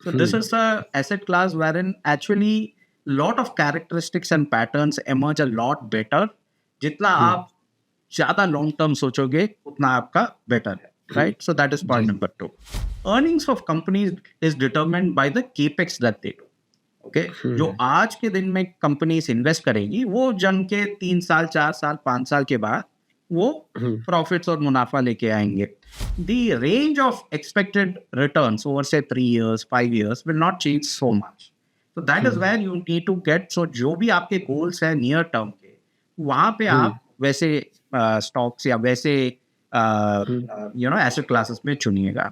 So this is a asset class wherein actually lot of characteristics and patterns emerge a lot better. जितना आप ज़्यादा long term सोचोगे उतना आपका better है, right? So that is point number 2. Earnings of companies is determined by the capex that they do. Okay, जो आज के दिन में कंपनीज इन्वेस्ट करेगी वो जन के 3 साल 4 साल 5 साल के बाद वो प्रॉफिट्स और मुनाफा लेके आएंगे. The range of expected returns over से 3 years 5 years will not change so much. So that is where you need to get. So जो भी आपके गोल्स है नियर टर्म के, वहां पे आप वैसे स्टॉक्स या वैसे एसेट क्लासेस में चुनिएगा.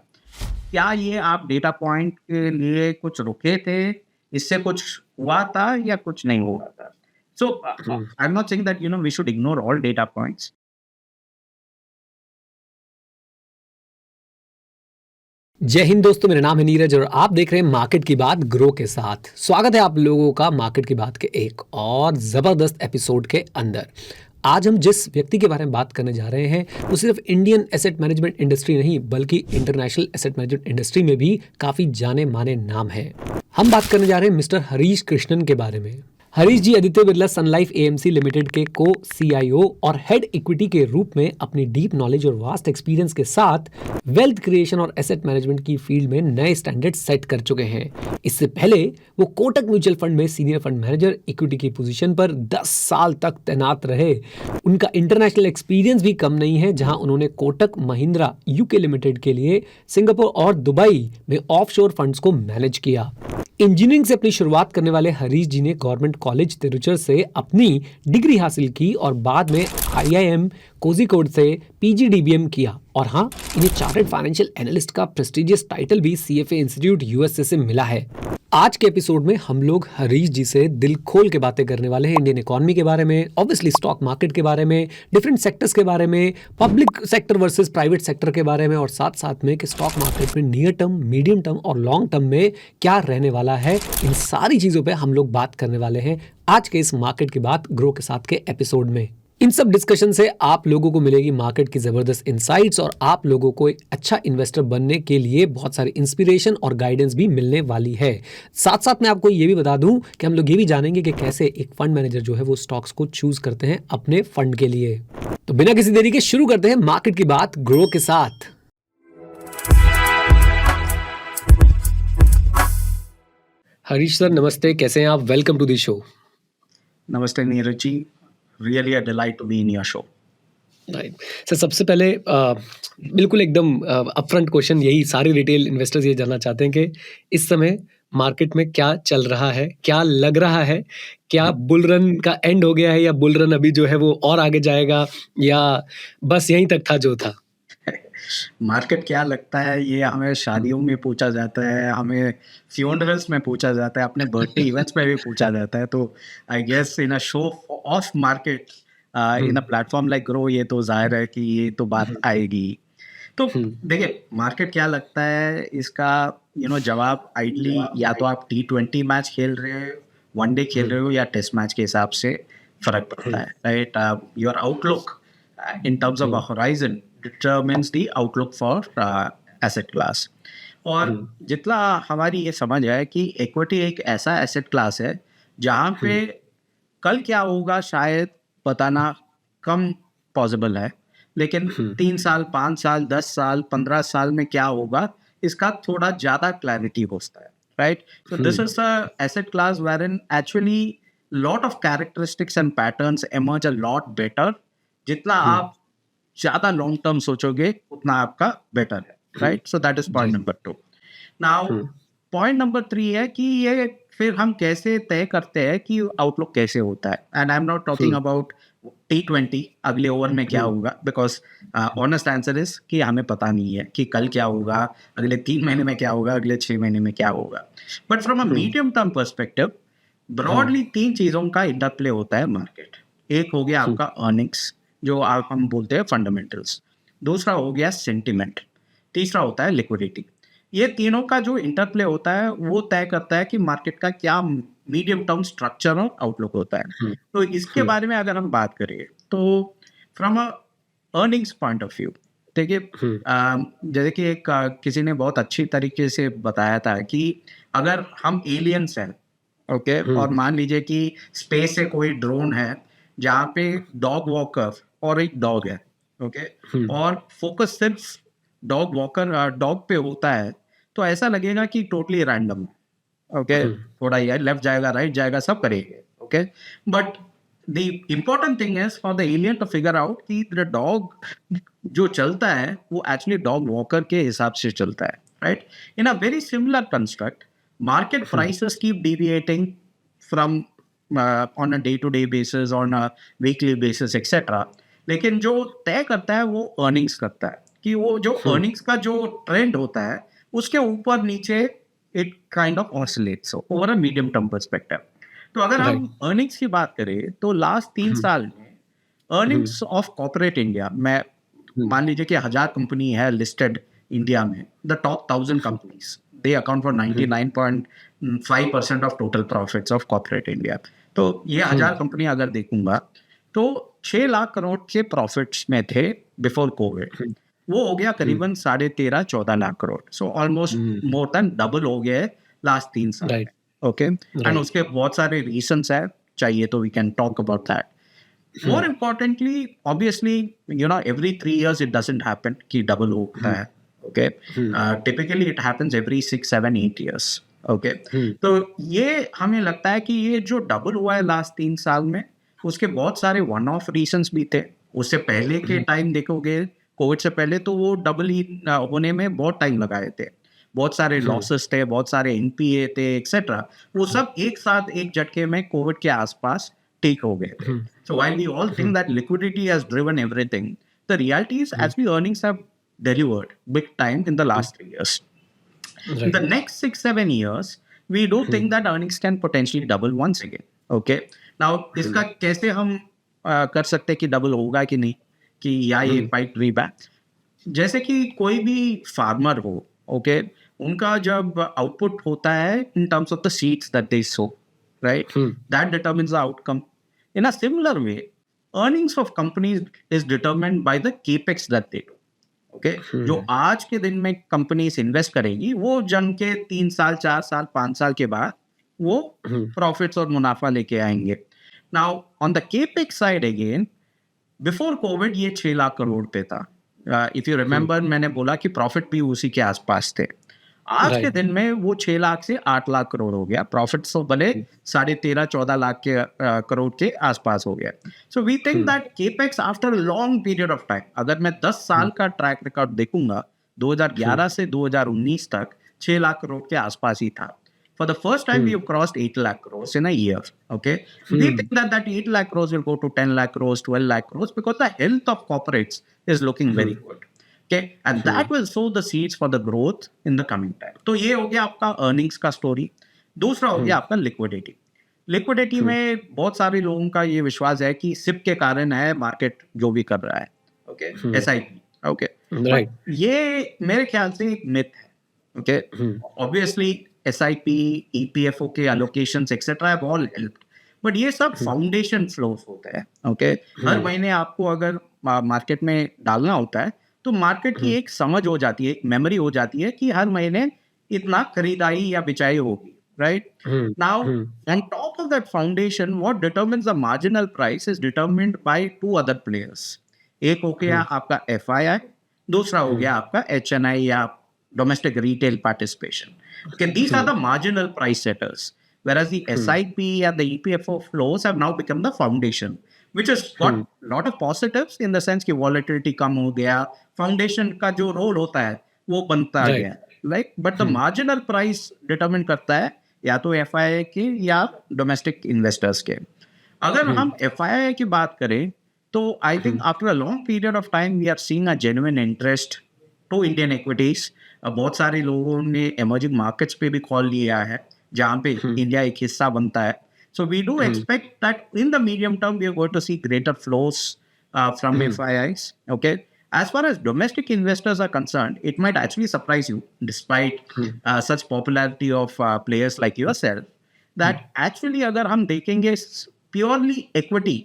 क्या ये आप डेटा पॉइंट के लिए कुछ रुके थे, इससे कुछ हुआ था या कुछ नहीं हुआ था? So I am not saying that we should ignore all data points. जय हिंद दोस्तों, मेरा नाम है नीरज और आप देख रहे हैं मार्केट की बात ग्रो के साथ. स्वागत है आप लोगों का मार्केट की बात के एक और जबरदस्त एपिसोड के अंदर. आज हम जिस व्यक्ति के बारे में बात करने जा रहे हैं वो सिर्फ इंडियन एसेट मैनेजमेंट इंडस्ट्री नहीं बल्कि इंटरनेशनल एसेट मैनेजमेंट इंडस्ट्री में भी काफी जाने माने नाम है. हम बात करने जा रहे हैं मिस्टर हरीश कृष्णन के बारे में. हरीश जी आदित्य बिरला सन लाइफ एएमसी लिमिटेड के को सीआईओ और हेड इक्विटी के रूप में अपनी डीप नॉलेज और वास्ट एक्सपीरियंस के साथ वेल्थ क्रिएशन और एसेट मैनेजमेंट की फील्ड में नए स्टैंडर्ड सेट कर चुके हैं. इससे पहले वो कोटक म्यूचुअल फंड में सीनियर फंड मैनेजर इक्विटी की पोजीशन पर 10 साल तक तैनात रहे. उनका इंटरनेशनल एक्सपीरियंस भी कम नहीं है, जहां उन्होंने कोटक महिंद्रा यूके लिमिटेड के लिए सिंगापुर और दुबई में ऑफशोर फंड्स को मैनेज किया. इंजीनियरिंग से अपनी शुरुआत करने वाले हरीश जी ने गवर्नमेंट कॉलेज तिरुचर से अपनी डिग्री हासिल की और बाद में आईआईएम कोझिकोड से पीजीडीबीएम किया. और हाँ, इन्हें चार्टर्ड फाइनेंशियल एनालिस्ट का प्रेस्टिजियस टाइटल भी सीएफए इंस्टीट्यूट यूएसए से मिला है. आज के एपिसोड में हम लोग हरीश जी से दिल खोल के बातें करने वाले हैं. इंडियन इकोनॉमी के बारे में, ऑब्वियसली स्टॉक मार्केट के बारे में, डिफरेंट सेक्टर्स के बारे में, public sector versus private sector के बारे में और साथ साथ में कि स्टॉक मार्केट में नियर टर्म, मीडियम टर्म और लॉन्ग टर्म में क्या रहने वाला है. इन सारी चीजों पे हम लोग बात करने वाले हैं आज के इस मार्केट की बात ग्रो के साथ के एपिसोड में. इन सब डिस्कशन से आप लोगों को मिलेगी मार्केट की जबरदस्त इंसाइट्स और आप लोगों को एक अच्छा इन्वेस्टर बनने के लिए बहुत सारी इंस्पिरेशन और गाइडेंस भी मिलने वाली है. साथ साथ मैं आपको ये भी बता दूं कि हम लोग ये भी जानेंगे कि कैसे एक फंड मैनेजर जो है वो स्टॉक्स को चूज करते हैं अपने फंड के लिए. तो बिना किसी देरी के शुरू करते हैं मार्केट की बात ग्रो के साथ. हरीश सर नमस्ते, कैसे हैं आप? Welcome to the show. नमस्ते Neeraj ji, really a delight to be in your show. Right sir, सबसे पहले बिल्कुल एकदम अपफ्रंट क्वेश्चन, यही सारे रिटेल इन्वेस्टर्स ये जानना चाहते हैं कि इस समय मार्केट में क्या चल रहा है, क्या लग रहा है, क्या बुल रन का एंड हो गया है या बुल रन अभी जो है वो और आगे जाएगा या बस यहीं तक था जो था? मार्केट क्या लगता है ये हमें शादियों में पूछा जाता है, हमें फ्यूनरल्स में पूछा जाता है, अपने बर्थडे इवेंट्स में भी पूछा जाता है. तो I guess in a show of market in a platform like Groww ये तो जाहिर है कि ये तो बात आएगी. तो देखिए, मार्केट क्या लगता है इसका जवाब आइडली या तो आप T20 मैच खेल रहे हो, वनडे खेल रहे हो या टेस्ट मैच के हिसाब से फर्क पड़ता है, right? Your outlook in terms of a horizon determines the outlook for asset class. और जितना हमारी ये समझ है कि इक्विटी एक ऐसा एसेट क्लास है जहाँ पे कल क्या होगा शायद बताना कम पॉसिबल है, लेकिन 3 साल 5 साल 10 साल 15 साल में क्या होगा इसका थोड़ा ज़्यादा क्लैरिटी होता है, right? So this is a asset class wherein actually lot of characteristics and patterns emerge a lot better. जितना आप ज़्यादा लॉन्ग टर्म सोचोगे उतना आपका बेटर है, right? So that is point number 2. Now point number 3 है कि ये फिर हम कैसे तय करते हैं कि आउटलुक कैसे होता है. And I am not talking about T20 अगले ओवर में क्या होगा, बिकॉज ऑनेस्ट आंसर इज कि हमें पता नहीं है कि कल क्या होगा, अगले 3 महीने में क्या होगा, अगले 6 महीने में क्या होगा. But from a medium term perspective broadly 3 चीज़ों का इंटरप्ले होता है मार्केट. एक हो गया आपका अर्निंग्स जो हम बोलते हैं फंडामेंटल्स, दूसरा हो गया सेंटिमेंट, तीसरा होता है लिक्विडिटी. ये तीनों का जो इंटरप्ले होता है वो तय करता है कि मार्केट का क्या मीडियम टर्म स्ट्रक्चर और आउटलुक होता है. तो इसके बारे में अगर हम बात करें तो from a earnings point of view देखिए हुँ, जैसे कि एक किसी ने बहुत अच्छी तरीके से बताया था कि अगर हम एलियंस हैं, ओके, और हुँ, मान लीजिए कि स्पेस से कोई ड्रोन है जहाँ पे डॉग वॉकर और एक डॉग है, ओके, हुँ, और फोकस सिर्फ डॉग पे होता है, तो ऐसा लगेगा कि टोटली रैंडम, ओके, हुँ, थोड़ा ये लेफ्ट जाएगा, राइट जाएगा, सब करेंगे, okay, but the important thing is for the alien to figure out कि द डॉग जो चलता है वो एक्चुअली डॉग वॉकर के हिसाब से चलता है, right? In a very similar construct, market hmm, prices keep deviating from on a day to day basis, on a weekly basis, etc. लेकिन जो तय करता है वो अर्निंग्स करता है कि वो जो हुँ, अर्निंग्स का जो ट्रेंड होता है उसके ऊपर नीचे it kind of oscillates over a medium term perspective. तो अगर हम राइट, अर्निंग्स की बात करें तो लास्ट 3 साल में हुँ, अर्निंग्स ऑफ कॉर्पोरेट इंडिया में, हुँ, मान लीजिए कि 1,000 कंपनी है लिस्टेड इंडिया में, the top 1,000 companies they account for hmm, 99.5% of total profits of corporate India. तो ये हुँ, 1,000 कंपनी अगर देखूंगा तो 6 लाख करोड़ के प्रॉफिट्स में थे बिफोर कोविड, हुँ, वो हो गया हुँ, करीबन 13-14 लाख करोड़, सो ऑलमोस्ट हुँ, मोर देन डबल हो गया है लास्ट 3 साल राइट, में, ओके, एंड राइट, उसके बहुत सारे रीजंस है, चाहिए तो we can talk about that. Hmm, More importantly, obviously, every 3 years it doesn't happen कि double होता हुँ, है. Okay, hmm, typically it happens every 6, 7, 8 years. Okay, हुँ, तो ये हमें लगता है कि ये जो डबल हुआ है लास्ट 3 साल में, उसके बहुत सारे वन ऑफ रीजंस भी थे। उससे पहले के हुँ, टाइम देखोगे, कोविड से पहले तो वो डबल ही होने में बहुत टाइम लगाए थे। बहुत सारे हुँ, लॉसेस थे, बहुत सारे एनपीए थे, एक्सेट्रा। वो सब एक साथ एक झटके में कोविड के आसपास ठीक हो गए थे। हुँ, So while we all hmm, think that liquidity has driven everything, the reality is hmm, actually earnings have delivered big time in the hmm, last 3 years. In the right, next 6, 7 years, we do hmm, think that earnings can potentially double once again. Okay. Now, हुँ, इसका कैसे हम कर सकते हैं कि double होगा कि नहीं, कि या ये हुँ, फाइट रीबैक, जैसे कि कोई भी फार्मर हो, ओके, उनका जब आउटपुट होता है in terms of the seeds that they so, right, hmm, that determines the outcome. In a similar way, earnings of companies is determined by the capex that they do, okay, जो हुँ, आज के दिन में companies invest करेगी वो जन के 3 साल, 4 साल, 5 साल के बाद वो हुँ, प्रॉफिट्स और मुनाफा लेके आएंगे। Now on the capex side again, before Covid ये 6 लाख करोड़ पे था। इफ यू हुँ, रिमेंबर, मैंने बोला कि प्रॉफिट भी उसी के आसपास थे। आज के राइट, दिन में वो 6 लाख से 8 लाख करोड़ हो गया, प्रॉफिट तो भले हुँ, 13.5-14 लाख के करोड़ के आसपास हो गया। So we think hmm, that capex after long period of time, अगर मैं 10 हुँ, साल का ट्रैक रिकॉर्ड देखूंगा, हुँ, 2011 से 2019 तक 6 लाख करोड़ के आसपास ही था। For the first time, we hmm, have crossed 8 lakh crores in a year. Okay. We hmm, think that that 8 lakh crores will go to 10 lakh crores, 12 lakh crores because the health of corporates is looking hmm, very good. Okay. And hmm, that will sow the seeds for the growth in the coming time. तो ये हो गया आपका earnings का story. दूसरा हो हुँ, गया आपका लिक्विडिटी। लिक्विडिटी हुँ, में बहुत सारे लोगों का ये विश्वास है कि सिप के कारण है मार्केट जो भी कर रहा है, okay, hmm, SIP, okay, but right, ये मेरे ख्याल से एक मिथ है, ओके, हुँ, ऑब्वियसली एसआईपी, ईपीएफओ के allocations etcetera have all helped, but ये सब हुँ, फाउंडेशन फ्लोस होते हैं, ओके, हर हुँ, महीने आपको अगर मार्केट में डालना होता है तो मार्केट की हुँ, एक समझ हो जाती है, एक मेमोरी हो जाती है कि हर महीने इतना खरीदाई या बिचाई होगी, right? Hmm, Now, hmm, on top of that foundation, what determines the marginal price is determined by two other players. एक हो गया हुँ, आपका FII, दूसरा हो हुँ, गया आपका HNI या domestic retail participation. Okay, these are hmm, the marginal price setters, whereas the hmm, SIP and the EPFO flows have now become the foundation, which has got hmm, lot of positives in the sense कि volatility कम हो गया, foundation का जो role होता है वो बनता right, गया, like, but the hmm, marginal price determine करता है या तो एफआईआई के या डोमेस्टिक इन्वेस्टर्स के। अगर हुँ, हम एफआईआई की बात करें तो I hmm, think after a long period of time we are seeing a genuine interest to Indian equities. बहुत सारे लोगों ने इमर्जिंग मार्केट्स पे भी कॉल लिया है जहाँ पे हुँ, इंडिया एक हिस्सा बनता है। So we do hmm, expect that in the medium term we are going to see greater flows from hmm, FIIs. Okay. As far as domestic investors are concerned, it might actually surprise you, despite hmm, such popularity of players like yourself, hmm, that actually अगर हम देखेंगे purely equity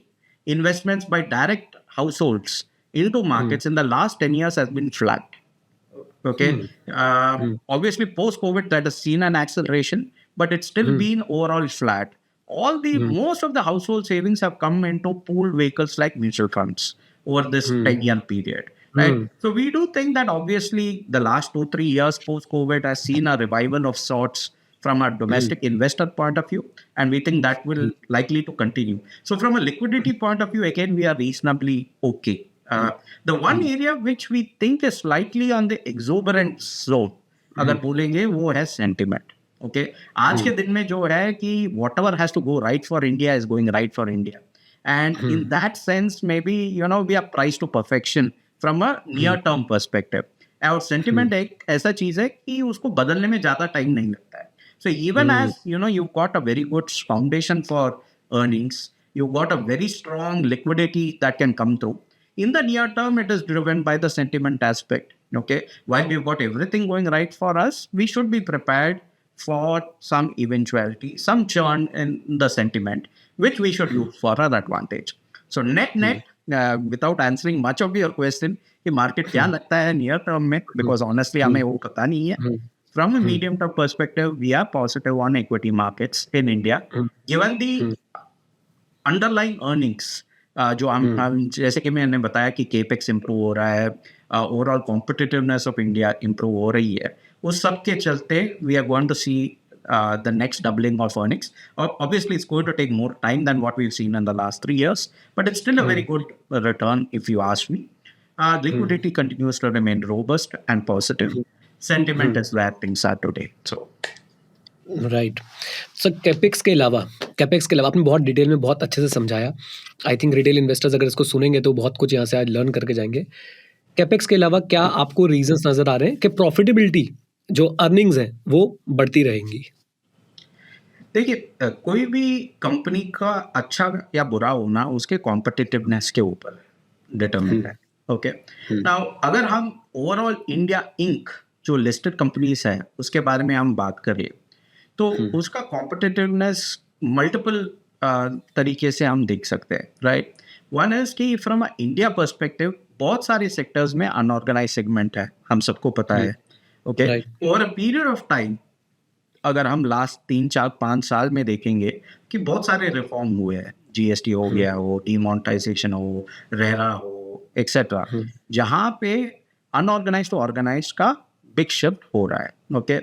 investments by direct households into markets in the last 10 years has been flat. Okay. Obviously, post COVID, that has seen an acceleration, but it's still been overall flat. Most of the household savings have come into pooled vehicles like mutual funds over this 10-year period. Right. So we do think that obviously the last 2-3 years post COVID has seen a revival of sorts from a domestic investor point of view, and we think that will likely to continue. So from a liquidity point of view, again, we are reasonably okay. The one area which we think is slightly on the exuberant zone, अगर बोलेंगे वो है sentiment. Okay, आज के दिन में जो है कि whatever has to go right for India is going right for India, and in that sense maybe we are priced to perfection from a near term perspective. और sentiment एक ऐसा चीज है कि उसको बदलने में ज्यादा टाइम नहीं लगता है. So even as you've got a very good foundation for earnings, you've got a very strong liquidity that can come through. In the near term, it is driven by the sentiment aspect. Okay, while we've got everything going right for us, we should be prepared for some eventuality, some churn in the sentiment, which we should use for our advantage. So net, without answering much of your question, कि market क्या लगता है near term में, because honestly हमें वो पता नहीं है. From a medium term perspective, we are positive on equity markets in India, given the underlying earnings. जो हम जैसे कि मैंने बताया कि केपेक्स इम्प्रूव हो रहा है, overall competitiveness of India improve हो रही है, उस सब के चलते we are going to see the next doubling of earnings. Obviously, it's going to take more time than what we've seen in the last 3 years, but it's still a very good return if you ask me. Liquidity continues to remain robust and positive. Sentiment is where things are today. So. Right. Sir capex के अलावा आपने बहुत detail में बहुत अच्छे से समझाया. I think retail investors अगर इसको सुनेंगे तो बहुत कुछ यहाँ से आज लर्न करके जाएंगे. कैपेक्स के अलावा क्या आपको रीजंस नजर आ रहे हैं कि प्रॉफिटेबिलिटी जो अर्निंग्स हैं वो बढ़ती रहेंगी? देखिए, कोई भी कंपनी का अच्छा या बुरा होना उसके कॉम्पिटिटिवनेस के ऊपर डिटरमिनेट है. ओके, नाउ अगर हम ओवरऑल इंडिया इंक जो लिस्टेड कंपनीज है उसके बारे में हम बात करें तो उसका कॉम्पिटिटिवनेस मल्टीपल तरीके से हम देख सकते हैं. राइट, वन इज कि फ्रॉम इंडिया पर्सपेक्टिव बहुत सारे सेक्टर्स में अनऑर्गेनाइज सेगमेंट है, हम सबको पता है. Okay, over a period of time अगर हम लास्ट 3-4-5 साल में देखेंगे कि बहुत सारे रिफॉर्म हुए हैं, जीएसटी हो गया हो, डिमोनेटाइजेशन हो, रेरा हो, एक्सेट्रा, जहाँ पे अनऑर्गेनाइज टू ऑर्गेनाइज का big shift हो रहा है. Okay,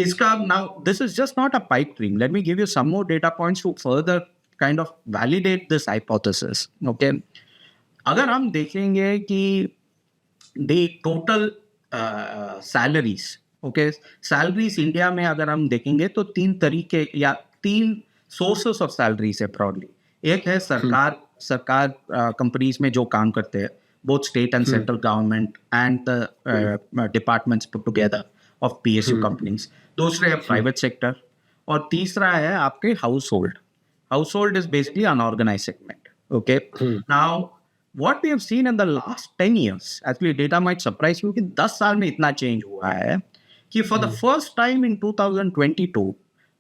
इसका now this is just not a pipe dream. Let me give you some more data points to further kind of validate this hypothesis. Okay, अगर हम देखेंगे कि the total salaries, okay, salaries India में अगर हम देखेंगे तो 3 तरीके या 3 sources of salaries है broadly. एक है सरकार कंपनीज में जो काम करते हैं, both state and central government and the departments put together of PSU companies. दूसरे है private sector और तीसरा है आपके household. Household is basically unorganized segment. Okay. Now, what we have seen in the last 10 years, actually data might surprise you कि 10 साल में इतना change हुआ है कि for the first time in 2022,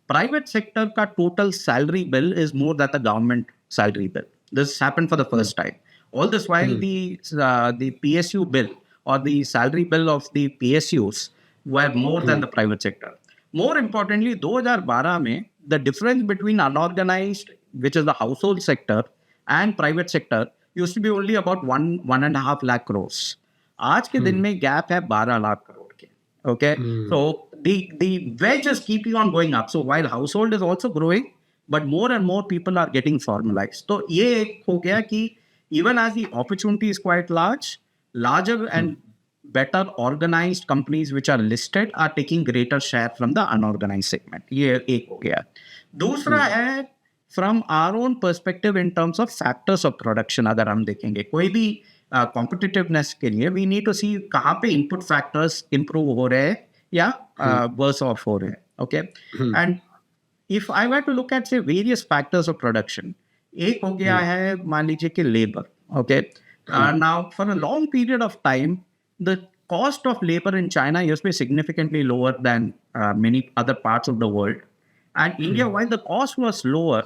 private sector का total salary bill is more than the government salary bill. This happened for the first time. All this while the PSU bill or the salary bill of the PSUs were more than the private sector. More importantly, 2012 में the difference between unorganized, which is the household sector, and private sector used to be only about 1.5 lakh crores. आज के दिन में gap है 12 लाख करोड़ के. Okay, so the wedge is keeping on going up. So while household is also growing, but more and more people are getting formalized. तो ये एक हो गया कि even as the opportunity is quite larger and better organized companies which are listed are taking greater share from the unorganized segment. ये एक हो गया. दूसरा है from our own perspective in terms of factors of production. अगर हम देखेंगे कोई भी competitiveness के लिए we need to see कहाँ पे input factors improve हो रहे हैं या worse off हो रहे हैं. Okay, and if I were to look at say various factors of production, एक हो गया है मान लीजिए कि labour. Okay, now for a long period of time the cost of labour in China used to be significantly lower than many other parts of the world, and India while the cost was lower,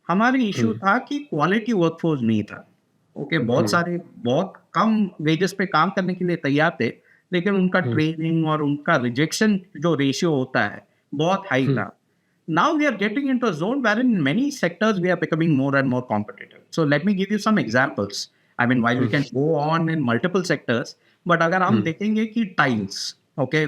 हमारी issue था कि quality workforce नहीं था. Okay, बहुत सारे बहुत कम wages पे काम करने के लिए तैयार थे, लेकिन उनका ट्रेनिंग और उनका रिजेक्शन जो रेशियो होता है बहुत हाई था. Now we are getting into a zone wherein in many sectors we are becoming more and more competitive. So let me give you some examples. I mean, while we can go on in multiple sectors, but अगर हम देखेंगे कि tiles, okay,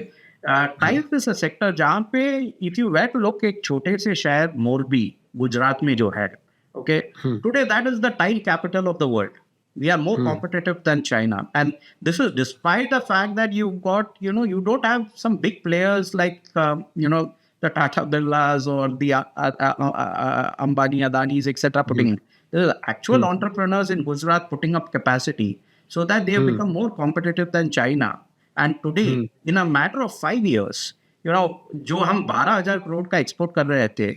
tiles is a sector जहाँ पे if you were to look एक छोटे से शहर मोरबी गुजरात में जो है, okay, today that is the tile capital of the world. We are more competitive than China, and this is despite the fact that you've got, you don't have some big players like the Tata Birlas or the Ambani, Adanis, etc. putting in. There are actual entrepreneurs in Gujarat putting up capacity so that they have become more competitive than China. And today, in a matter of 5 years, जो हम 12,000 करोड़ का export कर रहे थे,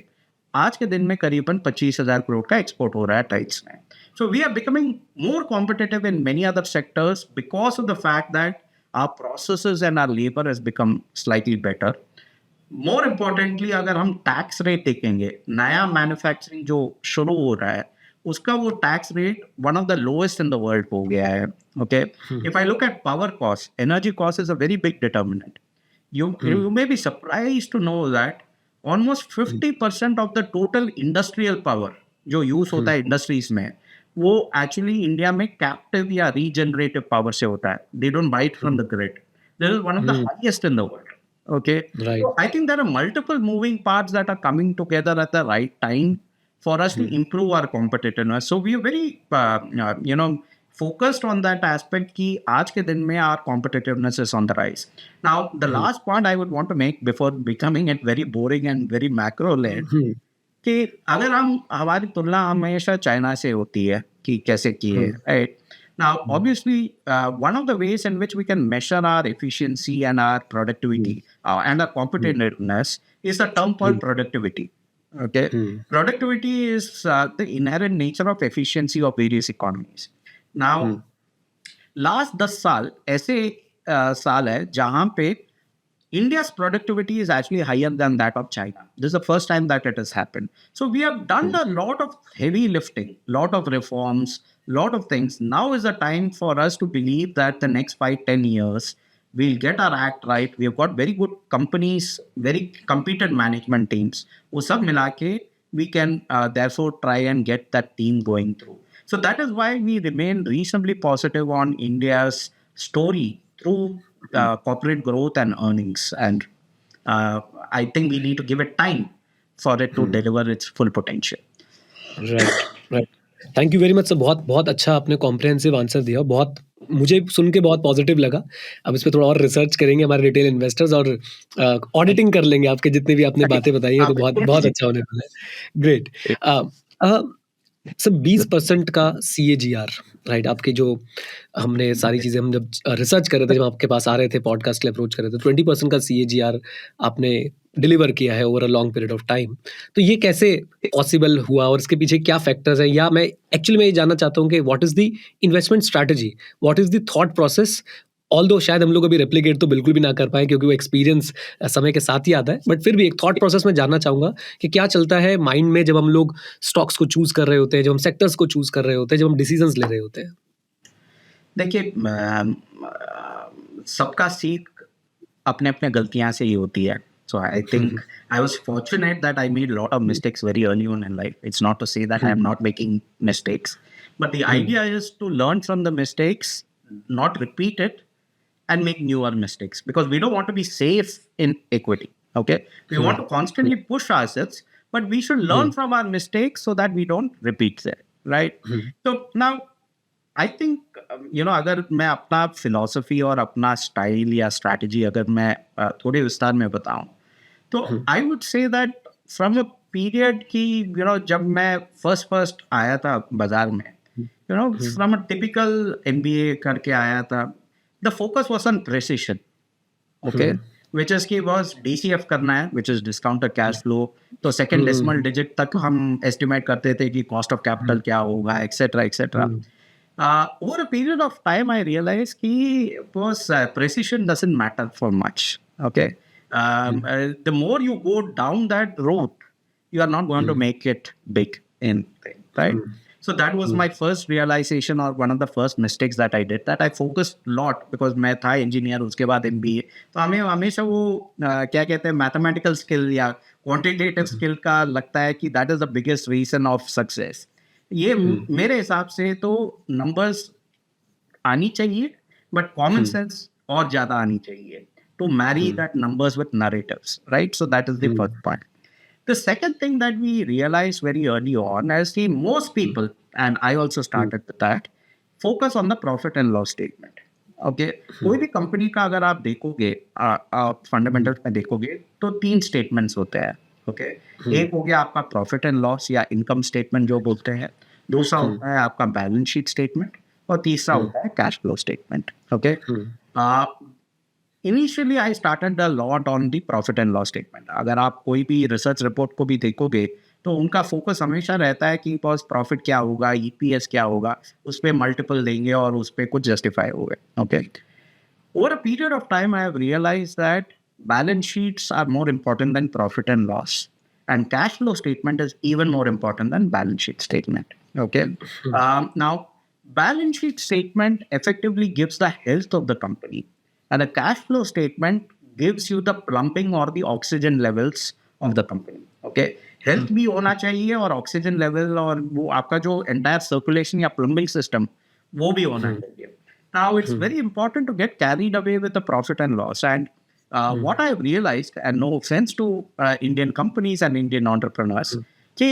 आज के दिन में करीबन 25,000 करोड़ का एक्सपोर्ट हो रहा है टाइल्स में. So we are becoming more competitive in many other sectors because of the fact that our processes and our labor has become slightly better. More importantly अगर हम टैक्स रेट देखेंगे, नया मैन्युफैक्चरिंग जो शुरू हो रहा है उसका वो tax rate one of the lowest in the world हो गया है. Okay, if I look at power cost, energy cost is a very big determinant. You may be surprised to know that almost 50% of the total industrial power जो use होता है industries में, वो actually India में captive या regenerative power से होता है. They don't buy it from the grid. This is one of the highest in the world. Okay. Right. So I think there are multiple moving parts that are coming together at the right time for us to improve our competitiveness. So we are very, focused on that aspect कि आज के दिन में our competitiveness is on the rise. Now, the last point I would want to make before becoming it very boring and very macro led, कि अगर हम हमारी तुलना हमेशा चाइना से होती है कि कैसे किए, right? Now, obviously, one of the ways in which we can measure our efficiency and our productivity and our competitiveness is the term called productivity. Okay, productivity is the inherent nature of efficiency of various economies. Now, last 10 साल ऐसे साल है जहाँ पे India's productivity is actually higher than that of China. This is the first time that it has happened. So we have done a lot of heavy lifting, lot of reforms, lot of things. Now is the time for us to believe that the next 5-10 years, we'll get our act right. We've got very good companies, very competent management teams. वो सब मिला के we can therefore try and get that team going through. So that is why we remain reasonably positive on India's story through corporate growth and earnings. And I think we need to give it time for it to deliver its full potential. Right. Thank you very much sir. बहुत बहुत अच्छा आपने comprehensive answer दिया. बहुत मुझे सुन के बहुत positive लगा. अब इस पे थोड़ा और रिसर्च करेंगे हमारे रिटेल इन्वेस्टर्स और ऑडिटिंग कर लेंगे आपके जितने भी आपने बातें बताई हैं, तो बहुत बहुत अच्छा होने वाला है. ग्रेट. सर 20% का CAGR, राइट? आपकी जो हमने सारी चीज़ें हम जब रिसर्च कर रहे थे, जब आपके पास आ रहे थे पॉडकास्ट के लिए अप्रोच कर रहे थे, 20% का CAGR आपने डिलीवर किया है over a long period of time. तो ये कैसे पॉसिबल हुआ और इसके पीछे क्या फैक्टर्स हैं? या मैं एक्चुअली मैं ये जानना चाहता हूँ कि what is the investment strategy, what is the thought process? Although शायद हम लोग अभी रेप्लिकेट तो बिल्कुल भी ना कर पाए क्योंकि वो एक्सपीरियंस समय के साथ ही आता है, बट फिर भी एक थॉट प्रोसेस में जानना चाहूँगा कि क्या चलता है माइंड में जब हम लोग स्टॉक्स को चूज़ कर रहे होते हैं, जब हम सेक्टर्स को चूज़ कर रहे होते हैं, जब हम डिसीजंस ले रहे होते हैं? देखिए, सबका सीख अपने अपने गलतियां से ही होती है. So I think I was fortunate that I made a lot of mistakes very early on in life. It's not to say that I am not making mistakes, but the idea is to learn from the mistakes, not repeat it, and make newer mistakes, because we don't want to be safe in equity. Okay, we want to constantly push ourselves, but we should learn from our mistakes so that we don't repeat them, right? So now I think अगर मैं अपना philosophy और अपना style या strategy अगर मैं थोड़े विस्तार में बताऊं, तो आई would say that from a period की जब मैं फर्स्ट आया था बाजार में, फ्रॉम अ टिपिकल MBA करके आया था, the focus was on precision, okay, which is कि बस DCF करना है, which is discounted cash flow. तो सेकेंड डेसिमल डिजिट तक हम एस्टिमेट करते थे कि कॉस्ट ऑफ कैपिटल क्या होगा, etcetera etcetera. Over a period of time, I realized कि बस precision doesn't matter for much. Okay, the more you go down that road, you are not going to make it big in thing, right? So that was my first realization or one of the first mistakes that I did, that I focused a lot because मैं था engineer, उसके बाद MBA. तो हमें हमेशा वो क्या कहते हैं mathematical skill या quantitative skill का लगता है कि that is the biggest reason of success. ये मेरे हिसाब से तो numbers आनी चाहिए, but common sense और ज़्यादा आनी चाहिए to marry that numbers with narratives, right? So that is the first part. The second thing that we realized very early on is the most people, and I also started with that, focus on the profit and loss statement. Okay, कोई भी company का अगर आप देखोगे fundamentals में देखोगे तो 3 statements होते हैं. ओके, एक हो गया आपका प्रॉफिट एंड लॉस या इनकम स्टेटमेंट जो बोलते हैं, दूसरा होता है आपका बैलेंस शीट स्टेटमेंट, और तीसरा होता है cash flow statement. Okay, initially I started the lot on the profit and loss statement. अगर आप कोई भी रिसर्च रिपोर्ट को भी देखोगे तो उनका फोकस हमेशा रहता है कि बस प्रॉफिट क्या होगा, ईपीएस क्या होगा, उस पर मल्टीपल देंगे और उस पर कुछ जस्टिफाई होगा. Okay, over a period of time I have realised that balance sheets are more important than profit and loss, and cash flow statement is even more important than balance sheet statement. Okay, now balance sheet statement effectively gives the health of the company, and a cash flow statement gives you the plumbing or the oxygen levels of the company. Okay, health भी होना चाहिए और oxygen level और वो आपका जो entire circulation या plumbing system वो भी होना चाहिए. Now it's very important to get carried away with the profit and loss, and what I've realized, and no offense to Indian companies and Indian entrepreneurs, कि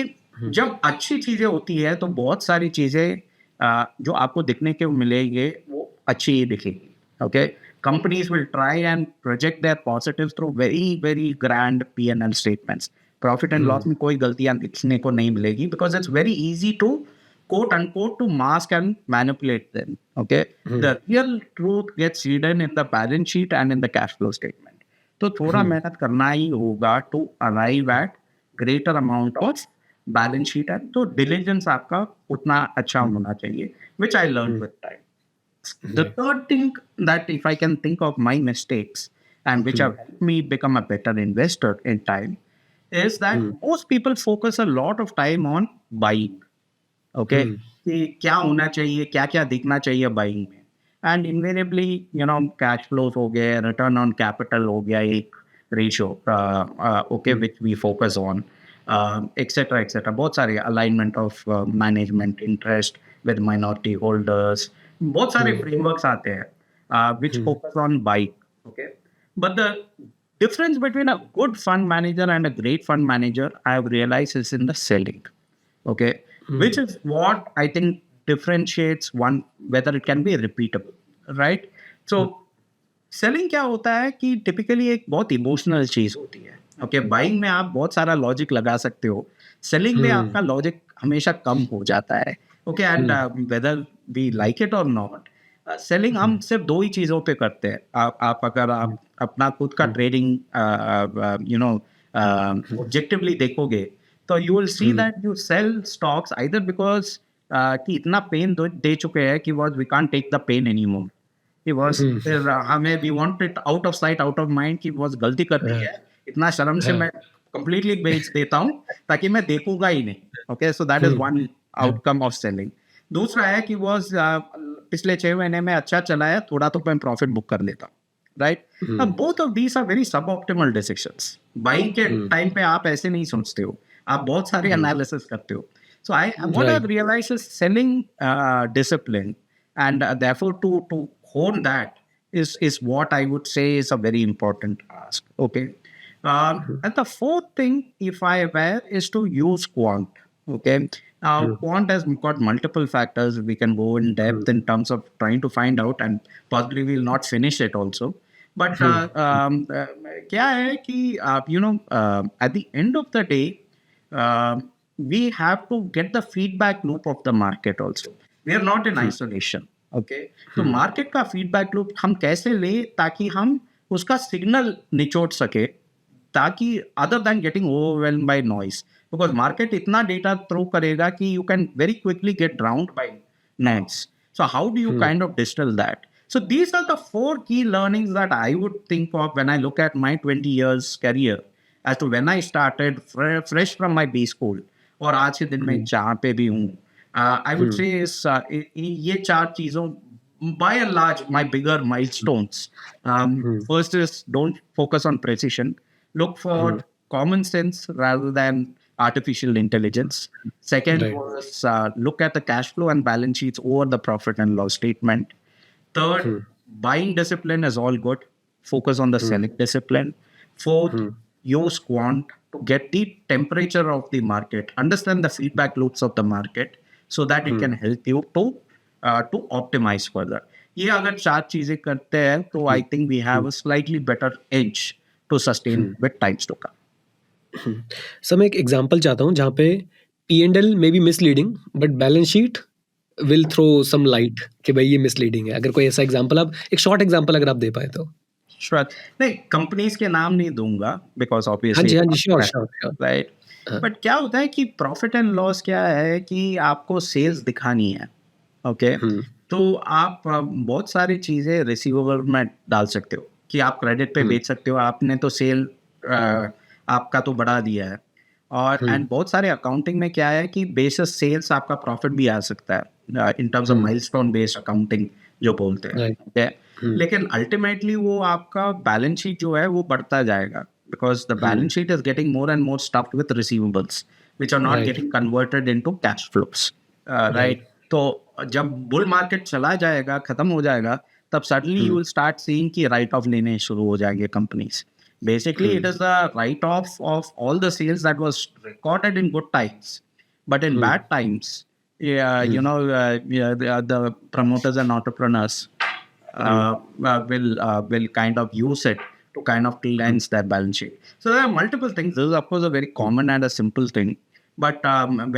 जब अच्छी चीजें होती है तो बहुत सारी चीजें जो आपको दिखने के मिलेंगे वो अच्छी ही दिखेगी. Okay, companies will try and project their positives through very very grand P&L statements. Profit and loss में कोई गलतियां दिखने को नहीं मिलेगी because it's very easy to quote unquote to mask and manipulate them. Okay, the real truth gets hidden in the balance sheet and in the cash flow statement. तो थोड़ा मेहनत करना ही होगा to arrive at greater amount of balance sheet, and तो diligence आपका उतना अच्छा होना चाहिए, which I learned with time. The third thing that if I can think of my mistakes and which have helped me become a better investor in time is that most people focus a lot of time on buying. Okay, कि क्या होना चाहिए, क्या क्या दिखना चाहिए buying में, and invariably you know cash flows हो गए, रिटर्न ऑन कैपिटल हो गया एक ratio, okay, which we focus on, etcetera etcetera, बहुत सारे alignment of management interest with minority holders, बहुत सारे फ्रेमवर्क्स आते हैं which focus on buying. Okay, but the difference between a good fund manager and a great fund manager I have realized is in the selling. Okay, which is what I think differentiates one, whether it can be repeatable, right? So selling क्या होता है कि typically एक बहुत emotional चीज होती है. Okay, buying में आप बहुत सारा लॉजिक लगा सकते हो, सेलिंग में आपका लॉजिक हमेशा कम हो जाता है. Okay, and whether we like it or not, selling हम सिर्फ 2 ही चीज़ों पे करते हैं. आप अगर आप अपना खुद का ट्रेडिंग यू नो ऑब्जेक्टिवली देखोगे तो you will see that you sell stocks either because कि इतना पेन दे चुके हैं कि we can't take the pain any more. फिर हमें we want it out of sight out of mind कि बॉस गलती कर रही है, इतना शर्म से मैं कंप्लीटली बेच देता हूँ ताकि मैं देखूंगा ही नहीं. Okay, so that is one outcome of selling. दूसरा है कि बॉस पिछले 6 महीने में अच्छा चला है, थोड़ा तो मैं प्रॉफिट बुक कर लेता हूँ, right? Both of these are very suboptimal decisions. Buying के टाइम पे आप ऐसे नहीं सोचते हो, आप बहुत सारे एनालिसिस करते हो. So I what I realise is selling discipline, and therefore to hone that is what I would say is a very important task. Okay, and the fourth thing, if I were, is to use quant. Okay, now quant has got multiple factors. We can go in depth in terms of trying to find out, and possibly we'll not finish it also. But क्या है कि you know, at the end of the day, we have to get the feedback loop of the market also. We are not in isolation. Okay, तो market का feedback loop हम कैसे ले ताकि हम उसका सिग्नल निचोड़ सके, ताकि other than getting overwhelmed by noise, because market इतना डेटा थ्रो करेगा कि you can very quickly get drowned by noise. So how do you kind of distil that? So these are the 4 key learnings that I would think of when I look at my 20 years career as to when I started fresh from my B school और आज के दिन में जहाँ पे भी हूँ. I would say is ये चार चीजों by and large my bigger milestones. First is don't focus on precision. Look for common sense rather than artificial intelligence. Second Right. was look at the cash flow and balance sheets over the profit and loss statement. Third, buying discipline is all good. Focus on the selling discipline. Fourth, use quant to get the temperature of the market. Understand the feedback loops of the market so that it can help you to optimize further. ये अगर चार चीजें करते हैं तो I think we have a slightly better edge to sustain with times to come. Sir मैं एक example चाहता हूँ जहाँ पे P&L may be misleading but balance sheet will throw some light कि भाई ये मिसलीडिंग है। अगर कोई ऐसा एग्जांपल आप एक शॉर्ट एग्जांपल अगर आप दे पाए तो। Sure. नहीं कंपनीज के नाम नहीं दूंगा बिकॉज हाँ ऑब्वियसली जी, हाँ जी, श्योर, श्योर, श्योर। राइट. हाँ। बट क्या होता है कि प्रॉफिट एंड लॉस क्या है कि आपको सेल्स दिखानी है. ओके. तो आप बहुत सारी चीजें रिसीवेबल में डाल सकते हो कि आप क्रेडिट पे बेच सकते हो. आपने तो सेल आपका तो बढ़ा दिया है. और एंड बहुत सारे अकाउंटिंग में क्या है कि बेसिस सेल्स आपका प्रॉफिट भी आ सकता है in terms of milestone based accounting जो बोलते हैं. Right. ठीक है. लेकिन अल्टीमेटली वो आपका बैलेंस शीट जो है वो बढ़ता जाएगा because the balance sheet is getting more and more stuffed with receivables which are not Right. Getting converted into cash flows. Right. तो जब बुल मार्केट चला जाएगा खत्म हो जाएगा तब suddenly you will start seeing कि राइट ऑफ लेने शुरू हो जाएंगे companies. Basically, it is the write-off of all the sales that was recorded in good times, but in bad times, the promoters and entrepreneurs will kind of use it to kind of cleanse their balance sheet. So there are multiple things. This is of course a very common and a simple thing, but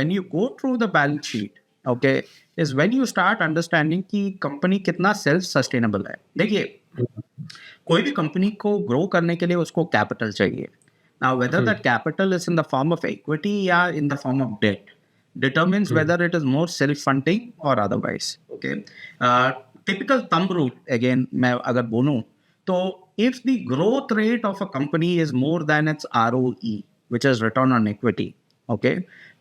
when you go through the balance sheet, okay, is when you start understanding कि company कितना self-sustainable है. देखिए कोई भी company को grow करने के लिए उसको कैपिटल चाहिए. Now whether that capital is in the form of equity या in the form of debt determines whether it is more self funding और otherwise. Okay. Typical thumb rule again मैं अगर बोलूं तो if the growth rate of a company is more then its ROE which is return on equity, okay,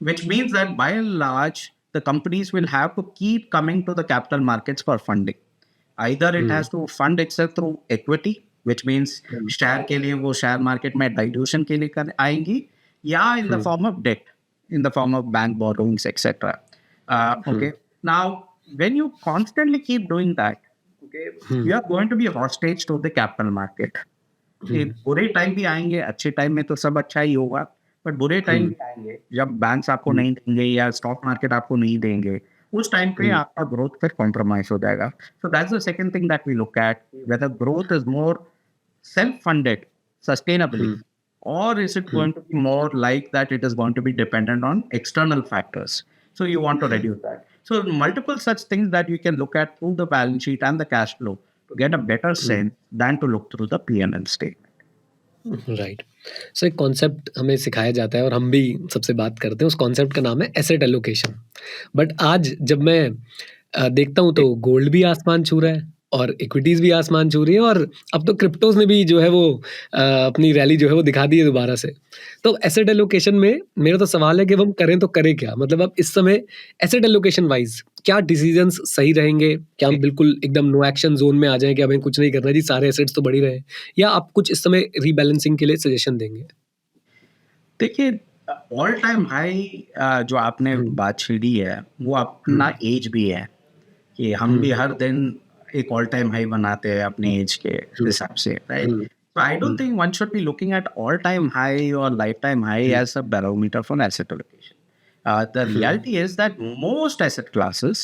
which means that by and large the companies will have to keep coming to the capital markets for funding. Either it has to fund itself through equity, which means share के लिए वो share market में dilution के लिए कर आएंगी, या in the form of debt, in the form of bank borrowings, etc. Okay. Now, when you constantly keep doing that, okay, you are going to be hostage to the capital market. कि बुरे time भी आएंगे, अच्छे time में तो सब अच्छा ही होगा, बट बुरे टाइम भी आएंगे जब बैंक्स आपको नहीं देंगे या स्टॉक मार्केट आपको नहीं देंगे. उस टाइम पे आपका ग्रोथ फिर कॉम्प्रोमाइज हो जाएगा. So that's the second thing that we look at whether growth is more self funded sustainably or is it going to be more like that it is going to be dependent on external factors. So you want to reduce that. So multiple such things that you can look at through the balance sheet and the cash flow to get a better sense than to look through the P&L statement. Right. So एक concept हमें सिखाया जाता है और हम भी सबसे बात करते हैं, उस कॉन्सेप्ट का नाम है एसेट एलोकेशन. बट आज जब मैं देखता हूँ तो गोल्ड भी आसमान छू रहा है और इक्विटीज भी आसमान छू रही है और अब तो क्रिप्टोज ने भी जो है वो अपनी रैली जो है वो दिखा दी है दोबारा से. तो एसेट एलोकेशन में मेरा तो सवाल है कि अब हम करें तो करें क्या. मतलब अब इस समय एसेट एलोकेशन वाइज क्या डिसीजंस सही रहेंगे? क्या हम बिल्कुल एकदम नो एक्शन जोन में आ जाएं कि हमें कुछ नहीं करना जी, सारे एसेट्स तो बढ़ ही रहे हैं, या आप कुछ इस समय रीबैलेंसिंग के लिए सजेशन देंगे? देखिए ऑल टाइम हाई जो आपने बात छेड़ी है वो अपना एज भी है कि हम भी हर दिन एक ऑल टाइम हाई बनाते हैं अपने एज के हिसाब से, right. So I don't think one should be looking at all-time high or lifetime high as a barometer for asset allocation. The reality is that most asset classes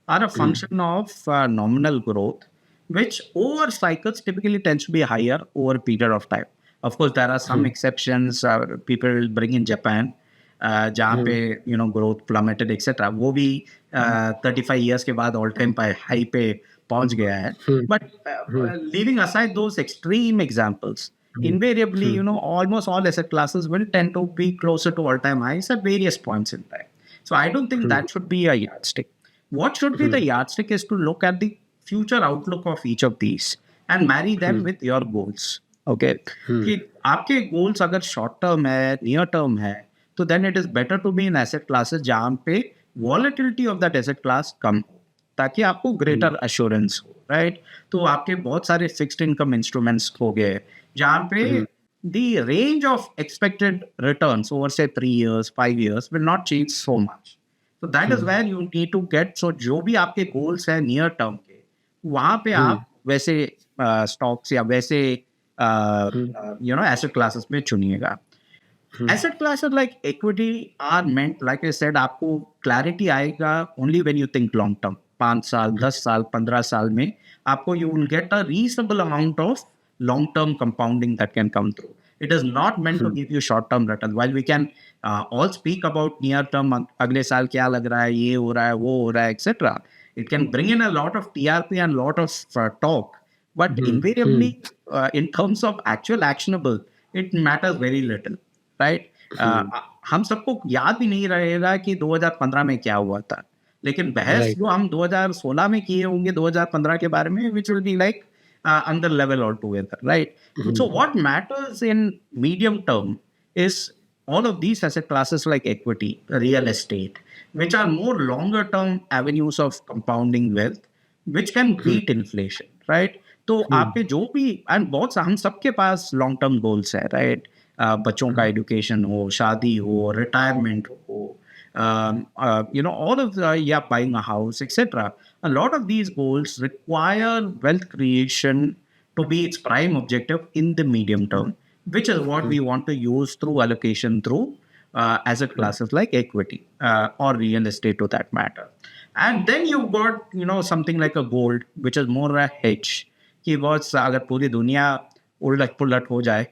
are a function of nominal growth, which over cycles typically tends to be higher over a period of time. Of course, there are some exceptions. People will bring in Japan, जहाँ पे growth plummeted, etc. वो भी 35 years के बाद all-time high पे पहुंच गया है. But leaving aside those extreme examples, invariably, almost all asset classes will tend to be closer to all-time highs at various points in time. So I don't think that should be a yardstick. What should be the yardstick is to look at the future outlook of each of these and marry them with your goals. Okay. कि आपके goals अगर short term है, near term है, तो then it is better to be in asset classes जहाँ पे volatility of that asset class कम हो, ताकि आपको ग्रेटर एश्योरेंस हो, राइट? तो आपके बहुत सारे फिक्स्ड इनकम इंस्ट्रूमेंट्स हो गए जहाँ पे the range of expected returns over say 3 years 5 years will not change so much. So that is where you need to get, so जो भी आपके गोल्स है नियर टर्म के, वहाँ पे आप वैसे स्टॉक्स या वैसे एसेट क्लासेस में चुनिएगा. Asset classes like equity are meant, like I said, आपको clarity आएगा only when you think long term. 5 साल, 10 साल, 15 साल में आपको you will get a reasonable amount of long term compounding that can come through. It is not meant to give you short term return. While we can all speak about near term, अगले साल क्या लग रहा है, ये हो रहा है, वो हो रहा है, etc. It can bring in a lot of TRP and lot of talk. But invariably, in terms of actual actionable, it matters very little. Right? हम सबको याद भी नहीं रहेगा कि 2015 में क्या हुआ था, लेकिन बहस राइट। जो हम 2016 में किए होंगे 2015 के बारे में, विच विल बी लाइक अंदर level all together, right? So what matters in medium term is all of these asset classes like equity, real estate, which are more longer term avenues of compounding wealth, which can beat inflation, right? तो आपके जो भी, and बहुत हम सबके पास long term goals है, right? बच्चों का एजुकेशन हो, शादी हो, रिटायरमेंट हो, all of the, yeah, buying a house, etc. A lot of these goals require wealth creation to be its prime objective in the medium term, which is what we want to use through allocation through asset classes like equity or real estate to that matter. And then you've got, something like a gold, which is more a hedge. कि बहुत अगर पूरी दुनिया उलट पुलट हो जाए,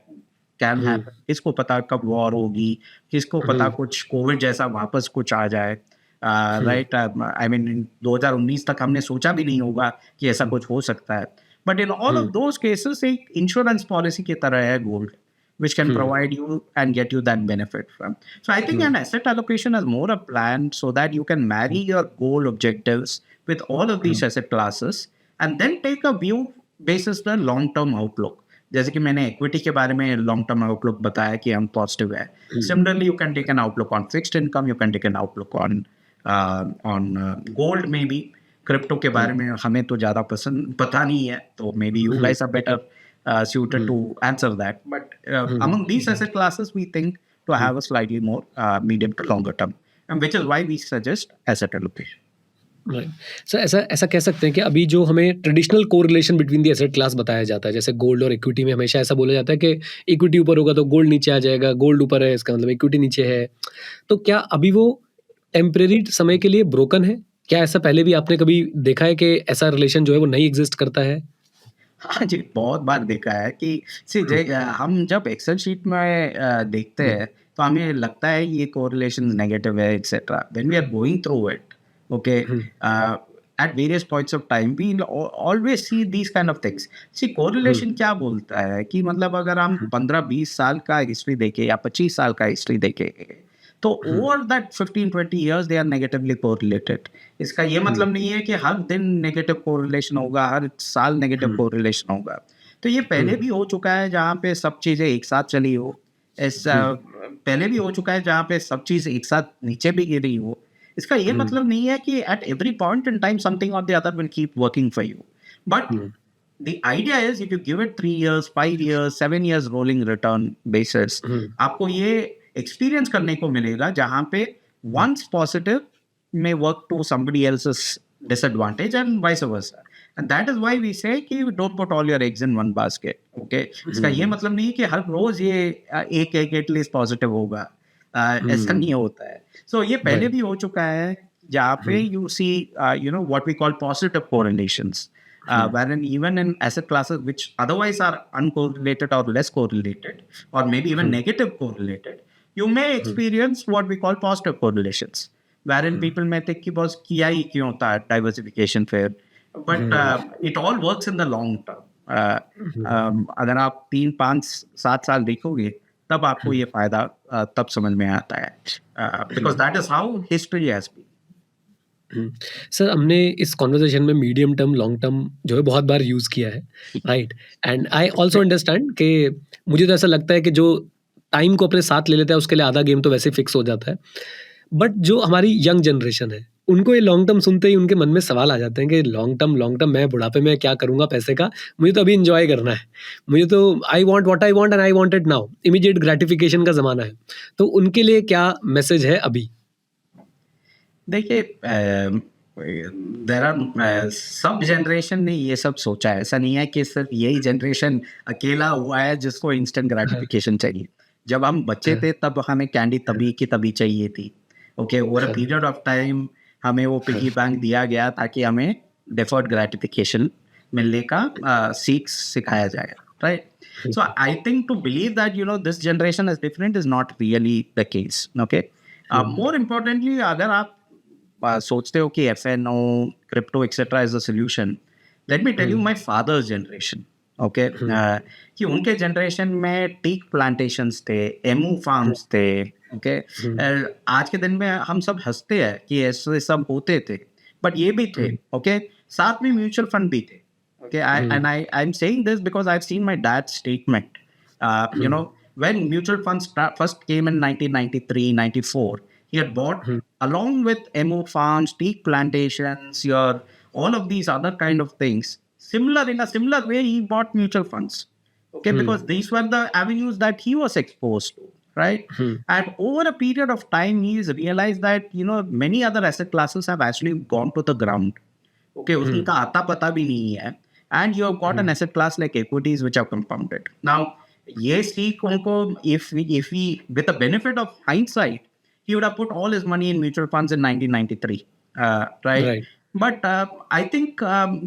can happen, किसको पता कब वॉर होगी, किसको पता कुछ कोविड जैसा वापस कुछ आ जाए, राइट? आई मीन 2019 तक हमने सोचा भी नहीं होगा कि ऐसा कुछ हो सकता है. But in all of those cases एक इंश्योरेंस पॉलिसी की तरह है gold, which can provide you and get you that benefit from. So I think an asset allocation is more a plan so that you can marry your goal objectives with all of these asset classes and then take a view basis the long term outlook. जैसे कि मैंने equity के बारे में long term outlook बताया कि हम positive है. Similarly, you can take an outlook on fixed income. You can take an outlook on gold maybe. Crypto के बारे में हमें तो ज़्यादा पता नहीं है, तो maybe you guys are better suited to answer that. But among these asset classes, we think to have a slightly more medium to longer term, and which is why we suggest asset allocation. Right. Sir ऐसा कह सकते हैं कि अभी जो हमें traditional correlation between the asset class बताया जाता है, जैसे गोल्ड और इक्विटी में हमेशा ऐसा बोला जाता है कि इक्विटी ऊपर होगा तो गोल्ड नीचे आ जाएगा, गोल्ड ऊपर है इसका मतलब इक्विटी नीचे है। तो क्या अभी वो टेम्परेरी समय के लिए ब्रोकन है? क्या ऐसा पहले भी आपने कभी देखा है कि ऐसा रिलेशन जो है वो नहीं एग्जिस्ट करता है? हाँ जी, बहुत बार देखा है कि हम जब एक्सेल शीट में देखते हैं तो हमें लगता है ये कोरिलेशन नेगेटिव है, etcetera. When we are going through it, okay, at various points of time we always see these kind of things. See, correlation क्या बोलता है कि मतलब अगर हम 15-20 साल का हिस्ट्री देखें या 25 साल का हिस्ट्री देखें, तो over that 15-20 years they are negatively correlated. इसका ये मतलब नहीं है कि हर दिन नेगेटिव कोरिलेशन होगा, हर साल नेगेटिव कोरिलेशन होगा. तो ये पहले भी हो चुका है जहाँ पे सब चीज़ें एक साथ चली हो, ऐसा पहले भी हो चुका है जहाँ पे सब चीज़ एक साथ नीचे भी गिरी हो. इसका ये मतलब नहीं है कि at every point in time something or the other will keep working for you. But the idea is if you give it 3 years, 5 years, 7 years rolling return basis, आपको ये experience करने को मिलेगा जहाँ पे once positive may work to somebody else's disadvantage and vice versa. And that is why we say कि don't put all your eggs in one basket. Okay? इसका ये मतलब नहीं है कि हर रोज ये एक at least positive होगा. ऐसा नहीं होता है. So ये पहले भी हो चुका है जहाँ पे you see what we call positive correlations, wherein even in asset classes which otherwise are uncorrelated or less correlated or maybe even negative correlated, you may experience what we call positive correlations, wherein people may think कि बस किया ही क्यों होता है diversification fair, but it all works in the long term. अगर आप 3, 5, 7 साल देखोगे तब आपको ये फायदा तब समझ में आता है, because that is how history has been. Sir हमने इस कॉन्वर्सेशन में मीडियम टर्म लॉन्ग टर्म जो है बहुत बार यूज़ किया है, right? And I also understand कि मुझे तो ऐसा लगता है कि जो टाइम को अपने साथ ले लेता है उसके लिए आधा गेम तो वैसे फिक्स हो जाता है. बट जो हमारी यंग जनरेशन है, उनको ये लॉन्ग टर्म सुनते ही उनके मन में सवाल आ जाते हैं कि लॉन्ग टर्म मैं बुढ़ापे में क्या करूँगा पैसे का? मुझे तो अभी एन्जॉय करना है। मुझे तो I want what I want and I want it now. Immediate gratification का ज़माना है। तो उनके लिए क्या मैसेज है अभी? देखिए देर आर सब जनरेशन ने ये सब सोचा है। ऐसा नहीं है कि सिर्फ यही जनरेशन अकेला हुआ है जिसको इंस्टेंट हाँ, ग्रेटिफिकेशन चाहिए। जब हम बच्चे हाँ, थे तब हमें कैंडी तभी की तभी चाहिए थी। ओके, ओवर अ हाँ, पीरियड ऑफ टाइम हमें वो पिगी हाँ, बैंक दिया गया ताकि हमें डेफर्ड ग्रेटिफिकेशन मिलने का सीख सिखाया जाए, right? Hmm, So I think to believe that this generation is different is not really the case. Okay. Hmm, More importantly, अगर आप सोचते हो कि FNO, crypto etcetera is a solution, let me tell hmm, you my father's generation. Okay, hmm, कि उनके generation में teak plantations थे, emu hmm, farms थे। ओके, हुँ, आज के दिन में हम सब हंसते हैं कि ऐसे सब होते थे, बट ये भी थे। हुँ, ओके, साथ में म्यूचुअल फंड भी थे। Okay, hmm, I'm saying this because I've seen my dad's statement. Hmm, When mutual funds first came in 1993, 94, he had bought hmm, along with MO farms, teak plantations, all of these other kind of things. Similar in a similar way, he bought mutual funds. Okay, hmm, because these were the avenues that he was exposed to, right? Hmm, And over a period of time, he's realized that many other asset classes have actually gone to the ground. Okay, हुँ, उनका आता पता भी नहीं है, and you have got hmm, an asset class like equities which have compounded. Now, ये सीख उनको, if we with the benefit of hindsight, he would have put all his money in mutual funds in 1993, right? Right, But I think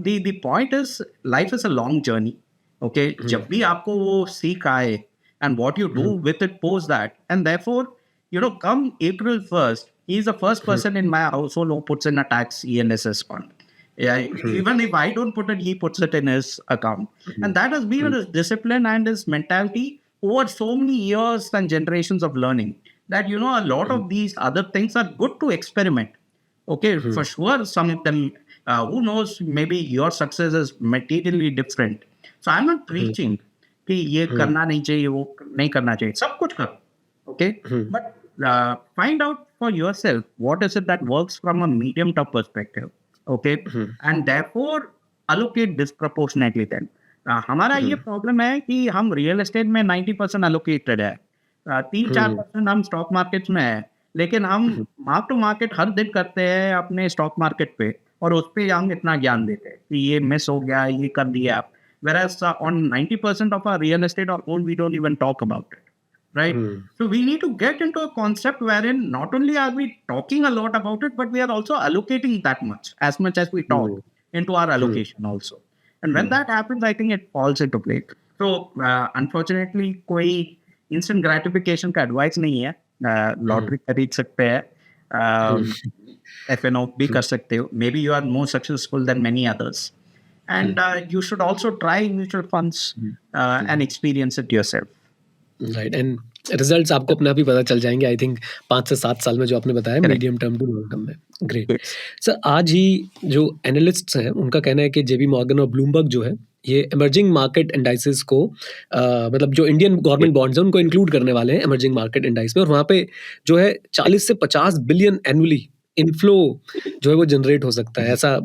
the point is life is a long journey. Okay, हुँ, जब भी आपको वो सीख आए and what you do hmm, with it post that, and therefore come April 1st, he is the first hmm, person in my household who puts in a tax ENSS fund. Yeah, hmm, even if I don't put it, he puts it in his account. Hmm, And that has been hmm, his discipline and his mentality over so many years and generations of learning that, a lot hmm, of these other things are good to experiment. Okay, hmm, for sure, some of them, who knows, maybe your success is materially different. So I'm not hmm, preaching कि ये हुँ, करना नहीं चाहिए, वो नहीं करना चाहिए, सब कुछ करो, okay? Hmm, But find out for yourself what is it that works from a medium term perspective, okay? Hmm, And therefore allocate disproportionately then. हमारा हुँ, ये प्रॉब्लम है कि हम रियल एस्टेट में 90% एलोकेटेड है, तीन चार हुँ, परसेंट हम स्टॉक मार्केट में है, लेकिन हम हुँ, मार्क टू मार्केट हर दिन करते हैं अपने स्टॉक मार्केट पे, और उस पे हम इतना ज्ञान देते हैं कि ये मिस हो गया, ये कर दिया। Whereas on 90% of our real estate or gold, we don't even talk about it, right? Hmm, So we need to get into a concept wherein not only are we talking a lot about it, but we are also allocating that much as we talk hmm, into our hmm, allocation also. And when hmm, that happens, I think it falls into place. So unfortunately, कोई instant gratification का advice नहीं है। हुँ, lottery खरीद सकते हैं, हुँ, FNO भी हुँ, कर सकते हो। Maybe you are more successful than many others. Hmm, And you should also try mutual funds hmm, and hmm. experience it yourself. Right and results आपको अपने आप ही पता चल जाएँगे आई थिंक 5 से 7 साल में जो आपने बताया Correct. Medium term to long term में। ग्रेट। Yes. सर आज ही जो एनालिस्ट्स हैं उनका कहना है कि जेपी मॉर्गन और ब्लूमबर्ग जो है ये इमर्जिंग मार्केट इंडाइसेस को मतलब जो इंडियन Yes. गवर्नमेंट बॉन्ड्स हैं उनको इंक्लूड करने वाले हैं इमर्जिंग मार्केट इंडाइस में और वहाँ पे जो है 40 से 50 बिलियन एनुअली इनफ्लो जो है वो जनरेट हो सकता है। ऐसा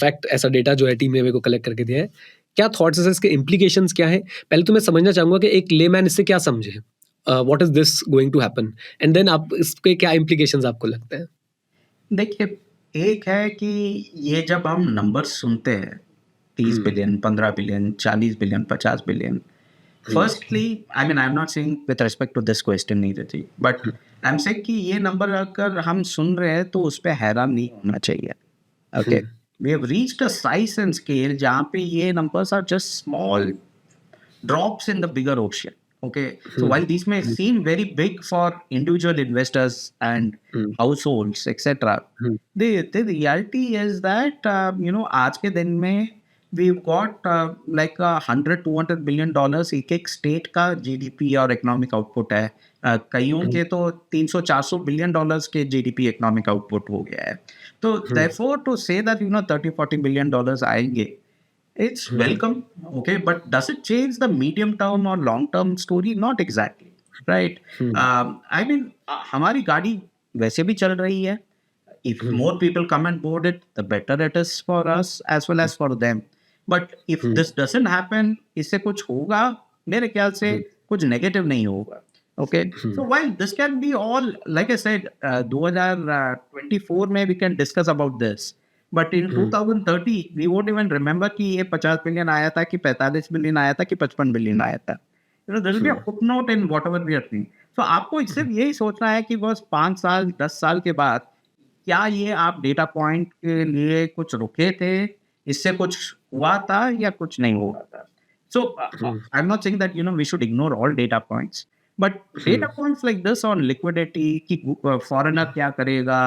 फैक्ट ऐसा डेटा जो है टीम ने मेरे को कलेक्ट करके दिया है। क्या थॉट्स हैं सर इसके इम्प्लीकेशंस क्या हैं? पहले तो मैं समझना चाहूँगा कि एक लेमैन इससे क्या समझे? What is this going to happen? And then आप इसके क्या इम्प्लीकेशंस आपको लगते हैं? देखिए, एक है कि ये जब हम नंबर्स सुनते हैं, 30 hmm, billion, 15 billion, 40 billion, 50 billion, hmm, firstly I mean I am not saying with respect to this question Neeraj ji, but hmm, I am saying कि ये नंबर अगर हम सुन रहे हैं तो उस पे हैरान नहीं होना चाहिए। हुँ, okay, we have reached a size and scale जहाँ पे ये numbers are just small drops in the bigger ocean. Okay, so hmm, while these may hmm, seem very big for individual investors and hmm, households, etc., hmm, the reality is that आज के दिन में we've got like $100-200 billion एक एक state का GDP और economic output है। कईयों हुँ, के तो $300-400 बिलियन के जीडीपी इकोनॉमिक आउटपुट हो गया है। तो हुँ, therefore to say that $30-40 billion आएंगे, it's hmm, welcome, okay, but does it change the medium term or long term story? Not exactly, right? Hmm, I mean, हमारी गाड़ी वैसे भी चल रही है. If more people come and board it, the better it is for us as well as for them. But if this doesn't happen, इससे कुछ होगा मेरे ख्याल से कुछ नेगेटिव नहीं होगा. Okay, so while this can be all, like I said, 2024 में we can discuss about this, but in 2030 we won't even remember कि ये 50 बिलियन आया था कि 45 बिलियन आया था कि 55 बिलियन आया था. There will be a footnote in whatever we are doing. So आपको सिर्फ यही सोचना है कि बस 5 साल 10 साल के बाद क्या ये आप डेटा पॉइंट के लिए कुछ रुके थे, इससे कुछ हुआ था या कुछ नहीं हुआ था. So I am not saying that we should ignore all data points, but data points like this on liquidity कि फॉरेनर क्या करेगा,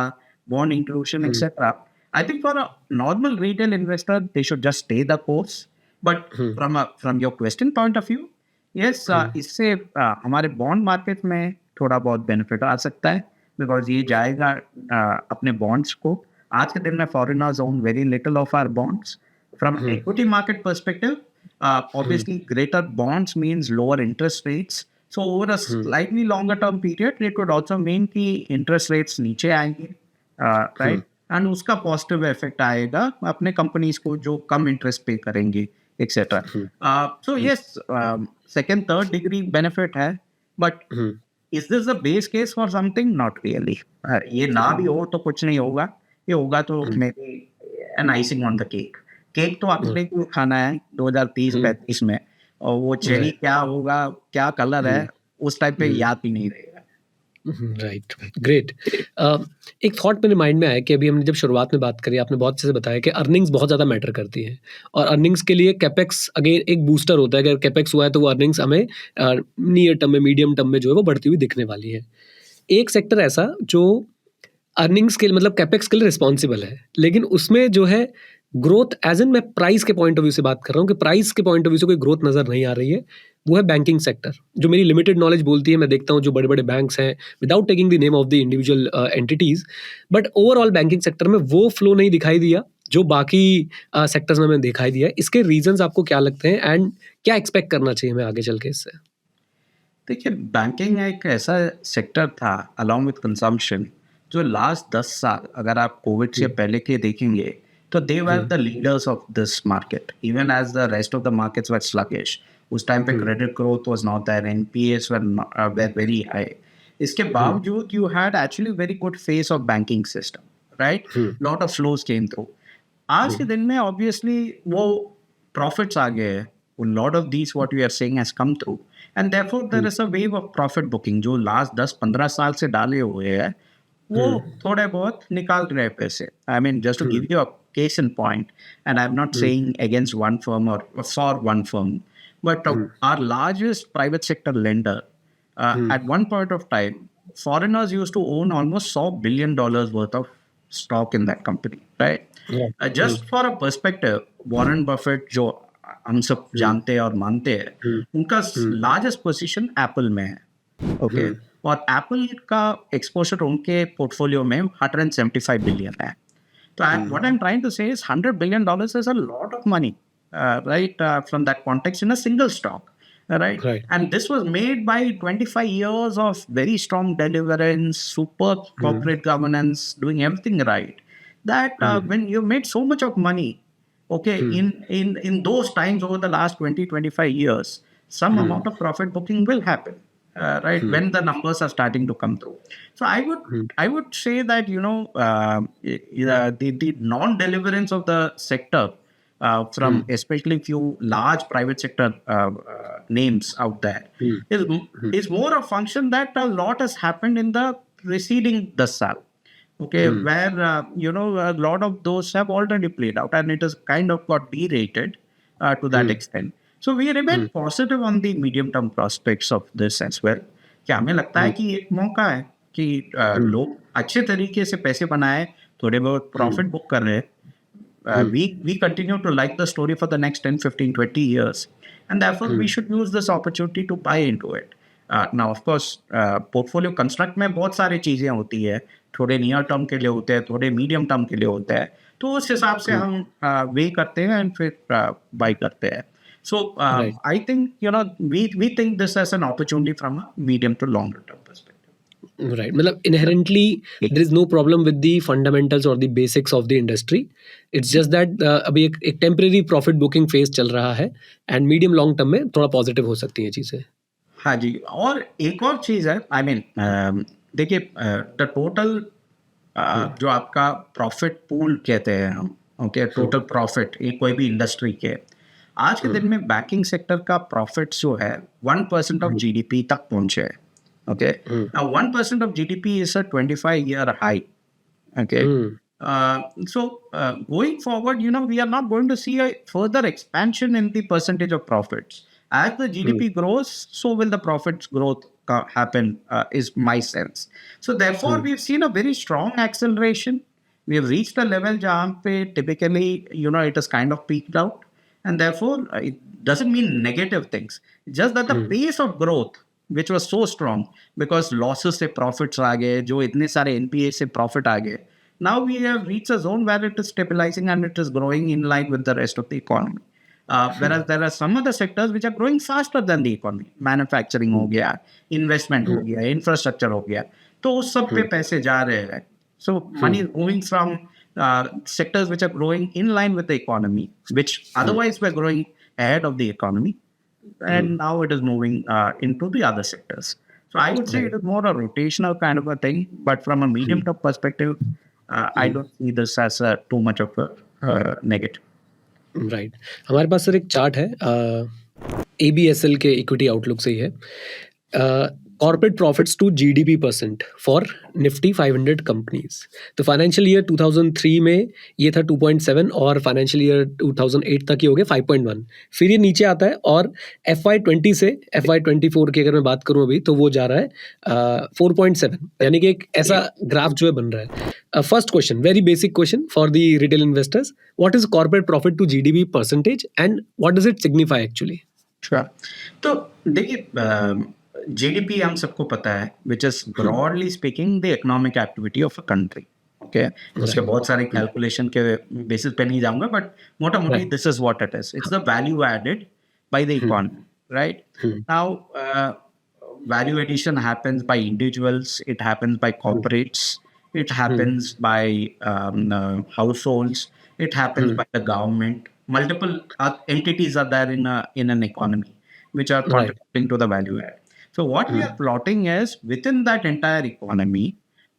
bond inclusion etcetera. I think for a normal retail investor they should just stay the course. But from your question point of view, yes, इससे हमारे bond market में थोड़ा बहुत benefit आ सकता है, बिकॉज ये जाएगा अपने बॉन्ड्स को. आज के दिन में foreigners own very little of our bonds. From equity market perspective, obviously greater bonds means lower interest rates. So over a slightly longer term period, it would also mean कि interest rates नीचे आएंगे, right? And उसका positive effect आएगा अपने companies को जो कम interest pay करेंगे, etc. So yes, second, third degree benefit है, but is this the base case for something? Not really. ये ना भी हो तो कुछ नहीं होगा. ये होगा तो maybe an icing on the cake. Cake तो आपने को खाना है 2030-35 में, और वो चेरी क्या होगा, क्या कलर है, उस टाइप पे याद भी नहीं रहेगा. Right, great. एक थॉट मेरे माइंड में आया कि अभी हमने जब शुरुआत में बात करी, आपने बहुत अच्छे से बताया कि अर्निंग्स बहुत ज़्यादा मैटर करती हैं, और अर्निंग्स के लिए कैपेक्स अगेन एक बूस्टर होता है. अगर कैपेक्स हुआ है तो वो अर्निंग्स हमें नियर टर्म में, मीडियम टर्म में जो है वो बढ़ती हुई दिखने वाली है. एक सेक्टर ऐसा जो अर्निंग्स के लिए मतलब कैपेक्स के लिए रिस्पॉन्सिबल है, लेकिन उसमें जो है ग्रोथ एज इन, मैं प्राइस के पॉइंट ऑफ व्यू से बात कर रहा हूँ कि प्राइस के पॉइंट ऑफ व्यू से कोई ग्रोथ नज़र नहीं आ रही है, वो है बैंकिंग सेक्टर. जो मेरी लिमिटेड नॉलेज बोलती है, मैं देखता हूँ जो बड़े बड़े बैंक्स हैं, without taking the name of the individual entities, but overall banking sector में वो फ्लो नहीं दिखाई दिया जो बाकी सेक्टर्स में दिखाई दिया. इसके रीजंस आपको क्या लगते हैं एंड क्या एक्सपेक्ट करना चाहिए हमें आगे चल के इससे? देखिए, बैंकिंग एक ऐसा सेक्टर था अलॉन्ग विद कंजम्पशन जो लास्ट 10 साल, अगर आप कोविड से पहले के देखेंगे, तो they were the leaders of this market, even as the rest of the markets were sluggish. उस टाइम पे credit growth was not there, NPAs were very high. इसके बावजूद you had actually very good face of banking system, right? Lot of flows came through. आज के दिन में obviously वो profits आ गए हैं. Lot of these what we are saying has come through, and therefore there is a wave of profit booking जो last 10-15 साल से डाले हुए हैं, वो थोड़े बहुत निकाल रहे पैसे. I mean, just to give you a case in point, and I'm not saying against one firm or for one firm, but our largest private sector lender, at one point of time, foreigners used to own almost $100 billion worth of stock in that company, right? Just for a perspective, Warren Buffett, जो हम सब जानते हैं और मानते हैं, उनका largest position Apple में है, ओके, और एप्पल का एक्सपोजर उनके पोर्टफोलियो में 175 बिलियन है. So what I'm trying to say is $100 billion is a lot of money, right? From that context in a single stock, right? And this was made by 25 years of very strong deliverance, super corporate governance, doing everything right. That when you made so much of money, okay, in those times over the last 20-25 years, some amount of profit booking will happen. Right, when the numbers are starting to come through. So I would say that the non-deliverance of the sector from especially few large private sector names out there is more a function that a lot has happened in the preceding 10 saal. Okay, where a lot of those have already played out, and it has kind of got derated to that extent. So we remain positive on the medium-term prospects of this as well. क्या हमें लगता है कि एक मौका है कि लोग अच्छे तरीके से पैसे बनाए, थोड़े बहुत प्रॉफिट बुक कर रहे हैं. We continue to like the story for the next 10, 15, 20 years, and therefore we should use this opportunity to buy into it. Now, of course, portfolio construct में बहुत सारी चीज़ें होती है, थोड़े नियर टर्म के लिए होते हैं, थोड़े मीडियम टर्म के लिए होते हैं, तो उस हिसाब से हम वे करते हैं एंड फिर बाई करते हैं. So I think we think this as an opportunity from a medium to longer term perspective. Right, मतलब inherently there is no problem with the fundamentals और the basics of the industry. It's just that अभी एक temporary profit booking phase चल रहा है and medium long term में थोड़ा positive हो सकती है चीजें। हाँ जी, और एक और चीज़ है, आई मीन देखिए, द टोटल जो आपका प्रॉफिट पूल कहते हैं हम, ओके, टोटल प्रॉफिट एक कोई भी इंडस्ट्री के आज के दिन में बैंकिंग सेक्टर का प्रॉफिट जो है 1% ऑफ जीडीपी तक पहुंचे है। Okay, now 1% of GDP is a 25-year high. Okay. So going forward, we are not going to see a further expansion in the percentage of profits. As the GDP grows, so will the profits growth happen, is my sense. So therefore, we've seen a very strong acceleration. We have reached a level jahan pe typically, it has kind of peaked out. And therefore, it doesn't mean negative things. Just that the pace of growth, which was so strong, because losses से profits आ गए, जो इतने सारे NPA से profit आ गए, now we have reached a zone where it is stabilizing and it is growing in line with the rest of the economy. Whereas there are some other sectors which are growing faster than the economy. Manufacturing हो गया, investment हो गया, infrastructure हो गया, तो उस सब पे पैसे जा रहे हैं. So money is moving from sectors which are growing in line with the economy, which otherwise were growing ahead of the economy, and now it is moving into the other sectors. So I would say it is more a rotational kind of a thing, but from a medium term perspective, I don't see this as too much of a negative. Right, हमारे पास sir एक chart है ABSL के equity outlook से ही है। Corporate profits to GDP percent for Nifty 500 companies. तो financial year 2003 में ये था 2.7 और फाइनेंशियल ईयर 2008 तक ये हो गया 5.1। फिर ये नीचे आता है और FY20 से FY24 की अगर मैं बात करूं अभी तो वो जा रहा है 4.7, यानी कि एक ऐसा ग्राफ जो है बन रहा है। First question, very basic question for the retail investors, what is corporate profit to GDP percentage and what does it signify actually? Sure. तो देखिए, जीडीपी हम सबको पता है, which is broadly speaking the economic activity of a country. Okay, उसके बहुत सारे calculation के बेसिस पे नहीं जाऊंगा, बट मोटा मोटी this is what it is. It's the value added by the economy, right? Now value addition happens by individuals, it happens by corporates, it happens by households, it happens by the government. Multiple entities are there in an economy which are contributing to the value add. So what we are plotting is within that entire economy,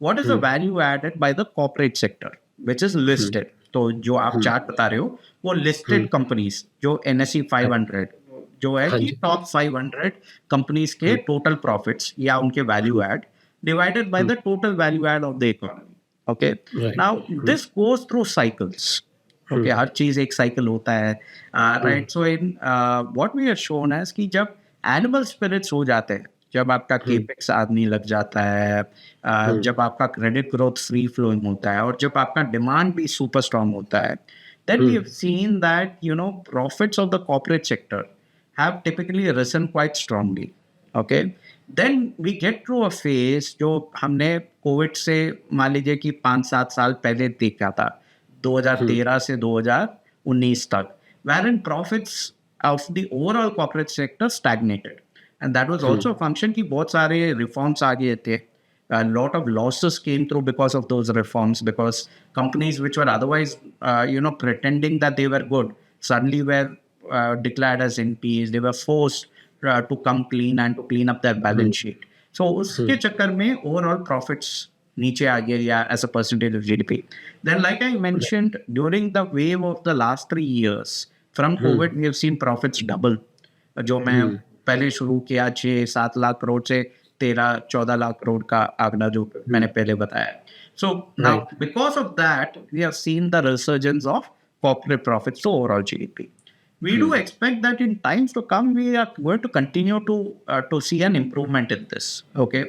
what is the value added by the corporate sector, which is listed. तो जो आप chart बता रहे हो वो listed companies, जो NSE 500 जो है कि टॉप 500 कंपनीज के टोटल प्रॉफिट्स या उनके value add divided by the total value add of the economy. Okay, now this goes through cycles. Okay, हर चीज एक साइकिल होता है, right? So in what we are shown है कि जब एनिमल स्पिरिट्स हो जाते हैं, जब आपका केपेक्स आदमी लग जाता है, जब आपका क्रेडिट ग्रोथ फ्री फ्लोइंग होता है और जब आपका डिमांड भी सुपर स्ट्रांग होता है, then we have seen that profits of the corporate sector have typically risen quite strongly. Okay, then we get through a phase जो हमने कोविड से मान लीजिए कि 5-7 साल पहले देखा था, 2013 से 2019 तक, wherein profits of the overall corporate sector stagnated, and that was also a function कि बहुत सारे reforms आ गए थे. A lot of losses came through because of those reforms, because companies which were otherwise pretending that they were good suddenly were declared as NPAs. They were forced to come clean and to clean up their balance sheet. So uske chakkar mein overall profits niche aa gaya, yeah, as a percentage of GDP. Then like I mentioned, during the wave of the last 3 years from COVID, we have seen profits double. जो मैं पहले शुरू किया 6-7 लाख करोड़ से 13-14 लाख करोड़ का आंकड़ा जो मैंने पहले बताया. So now because of that we have seen the resurgence of corporate profits to overall GDP. We do expect that in times to come we are going to continue to see an improvement in this. Okay,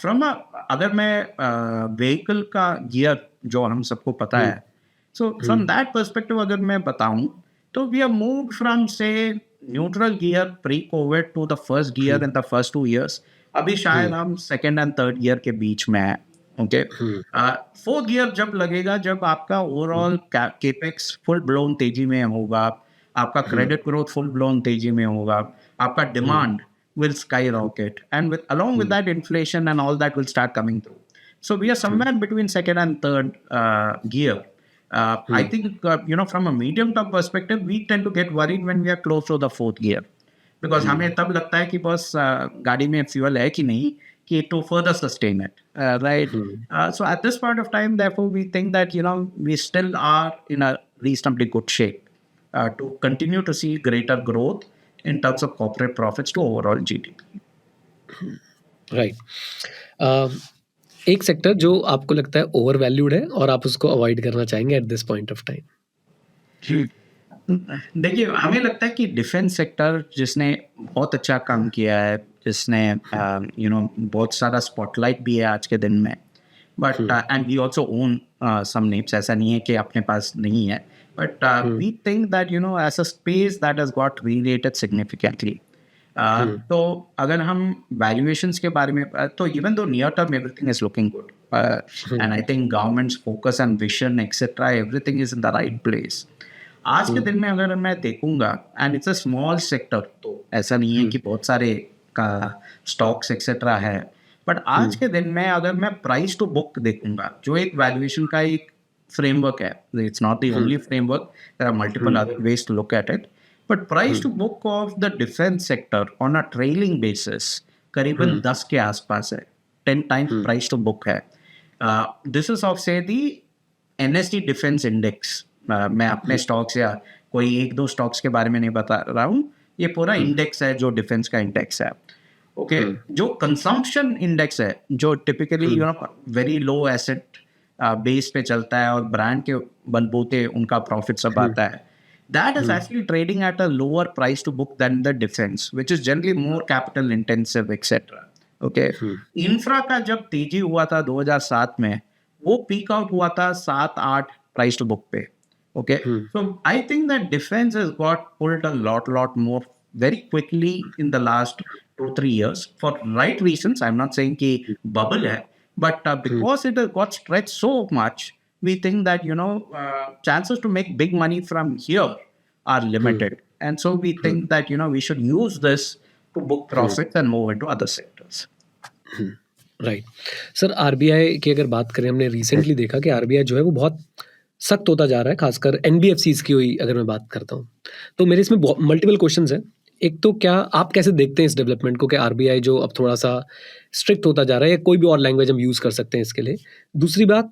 from a अगर मैं vehicle का gear जो हम सबको पता है, so from that perspective अगर मैं बताऊं तो we have moved from say neutral gear pre-COVID to the first gear in the first 2 years. अभी शायद हम सेकेंड एंड थर्ड गियर के बीच में है. ओके, फोर्थ गियर जब लगेगा जब आपका ओवरऑल केपेक्स फुल ब्लोन तेजी में होगा, आपका क्रेडिट ग्रोथ फुल ब्लोन तेजी में होगा, आपका demand will skyrocket, and along with that, inflation and all that will start coming through. So we are somewhere between second and third gear. I think from a medium term perspective, we tend to get worried when we are close to the fourth gear, because हमें तब लगता है कि बस गाड़ी में fuel है कि नहीं, कि to further sustain it, right? So at this point of time, therefore, we think that we still are in a reasonably good shape to continue to see greater growth in terms of corporate profits to overall GDP. Right. एक sector जो आपको लगता है over valued है और आप उसको avoid करना चाहेंगे at this point of time? देखिए, हमें लगता है कि डिफेंस सेक्टर जिसने बहुत अच्छा काम किया है, जिसने बहुत सारा स्पॉटलाइट भी है आज के दिन में, but and we also own some names, ऐसा नहीं है कि अपने पास नहीं है, but we think that as a space that has got rerated significantly. तो अगर हम वैल्यूएशंस के बारे में, तो even though near term everything is looking good, and I think governments focus and vision etcetera, everything is in the right place. आज के दिन में अगर मैं देखूंगा, and it's a small sector, तो ऐसा नहीं है कि बहुत सारे का स्टॉक्स एक्सेट्रा है, बट आज के दिन में अगर मैं प्राइस टू बुक देखूंगा, जो एक वैल्यूएशन का एक फ्रेमवर्क है, it's not the only framework, there are multiple other ways to look at it, but price to book of the defence sector on a trailing basis करीबन 10 के आसपास है, 10 टाइम्स प्राइस टू बुक है. This is off से the NSD defence index. मैं अपने stocks या कोई एक दो स्टॉक्स के बारे में नहीं बता रहा हूँ, ये पूरा इंडेक्स है जो डिफेंस का इंडेक्स है. ओके, जो कंजम्पशन इंडेक्स है, जो typically very low asset base पे चलता है और ब्रांड के बलबूते उनका प्रॉफिट सब आता है, that is actually trading at a lower price to book than the defence, which is generally more capital intensive etcetera. Okay, infra का जब तेजी हुआ था 2007 में, वो पीक आउट हुआ था 7-8 प्राइस टू बुक पे. Okay, so I think that defense has got pulled a lot more very quickly in the last 2-3 years for right reasons. I'm not saying कि bubble है, but because it has got stretched so much, we think that chances to make big money from here are limited, and so we think that we should use this to book profits and move into other sectors. Right. Sir, RBI की अगर बात करें, हमने recently देखा कि RBI जो है वो बहुत सख्त होता जा रहा है, खासकर एनबीएफसीज की हुई अगर मैं बात करता हूँ, तो मेरे इसमें मल्टीपल क्वेश्चंस हैं. एक तो क्या आप कैसे देखते हैं इस डेवलपमेंट को कि आरबीआई जो अब थोड़ा सा स्ट्रिक्ट होता जा रहा है, या कोई भी और लैंग्वेज हम यूज़ कर सकते हैं इसके लिए? दूसरी बात,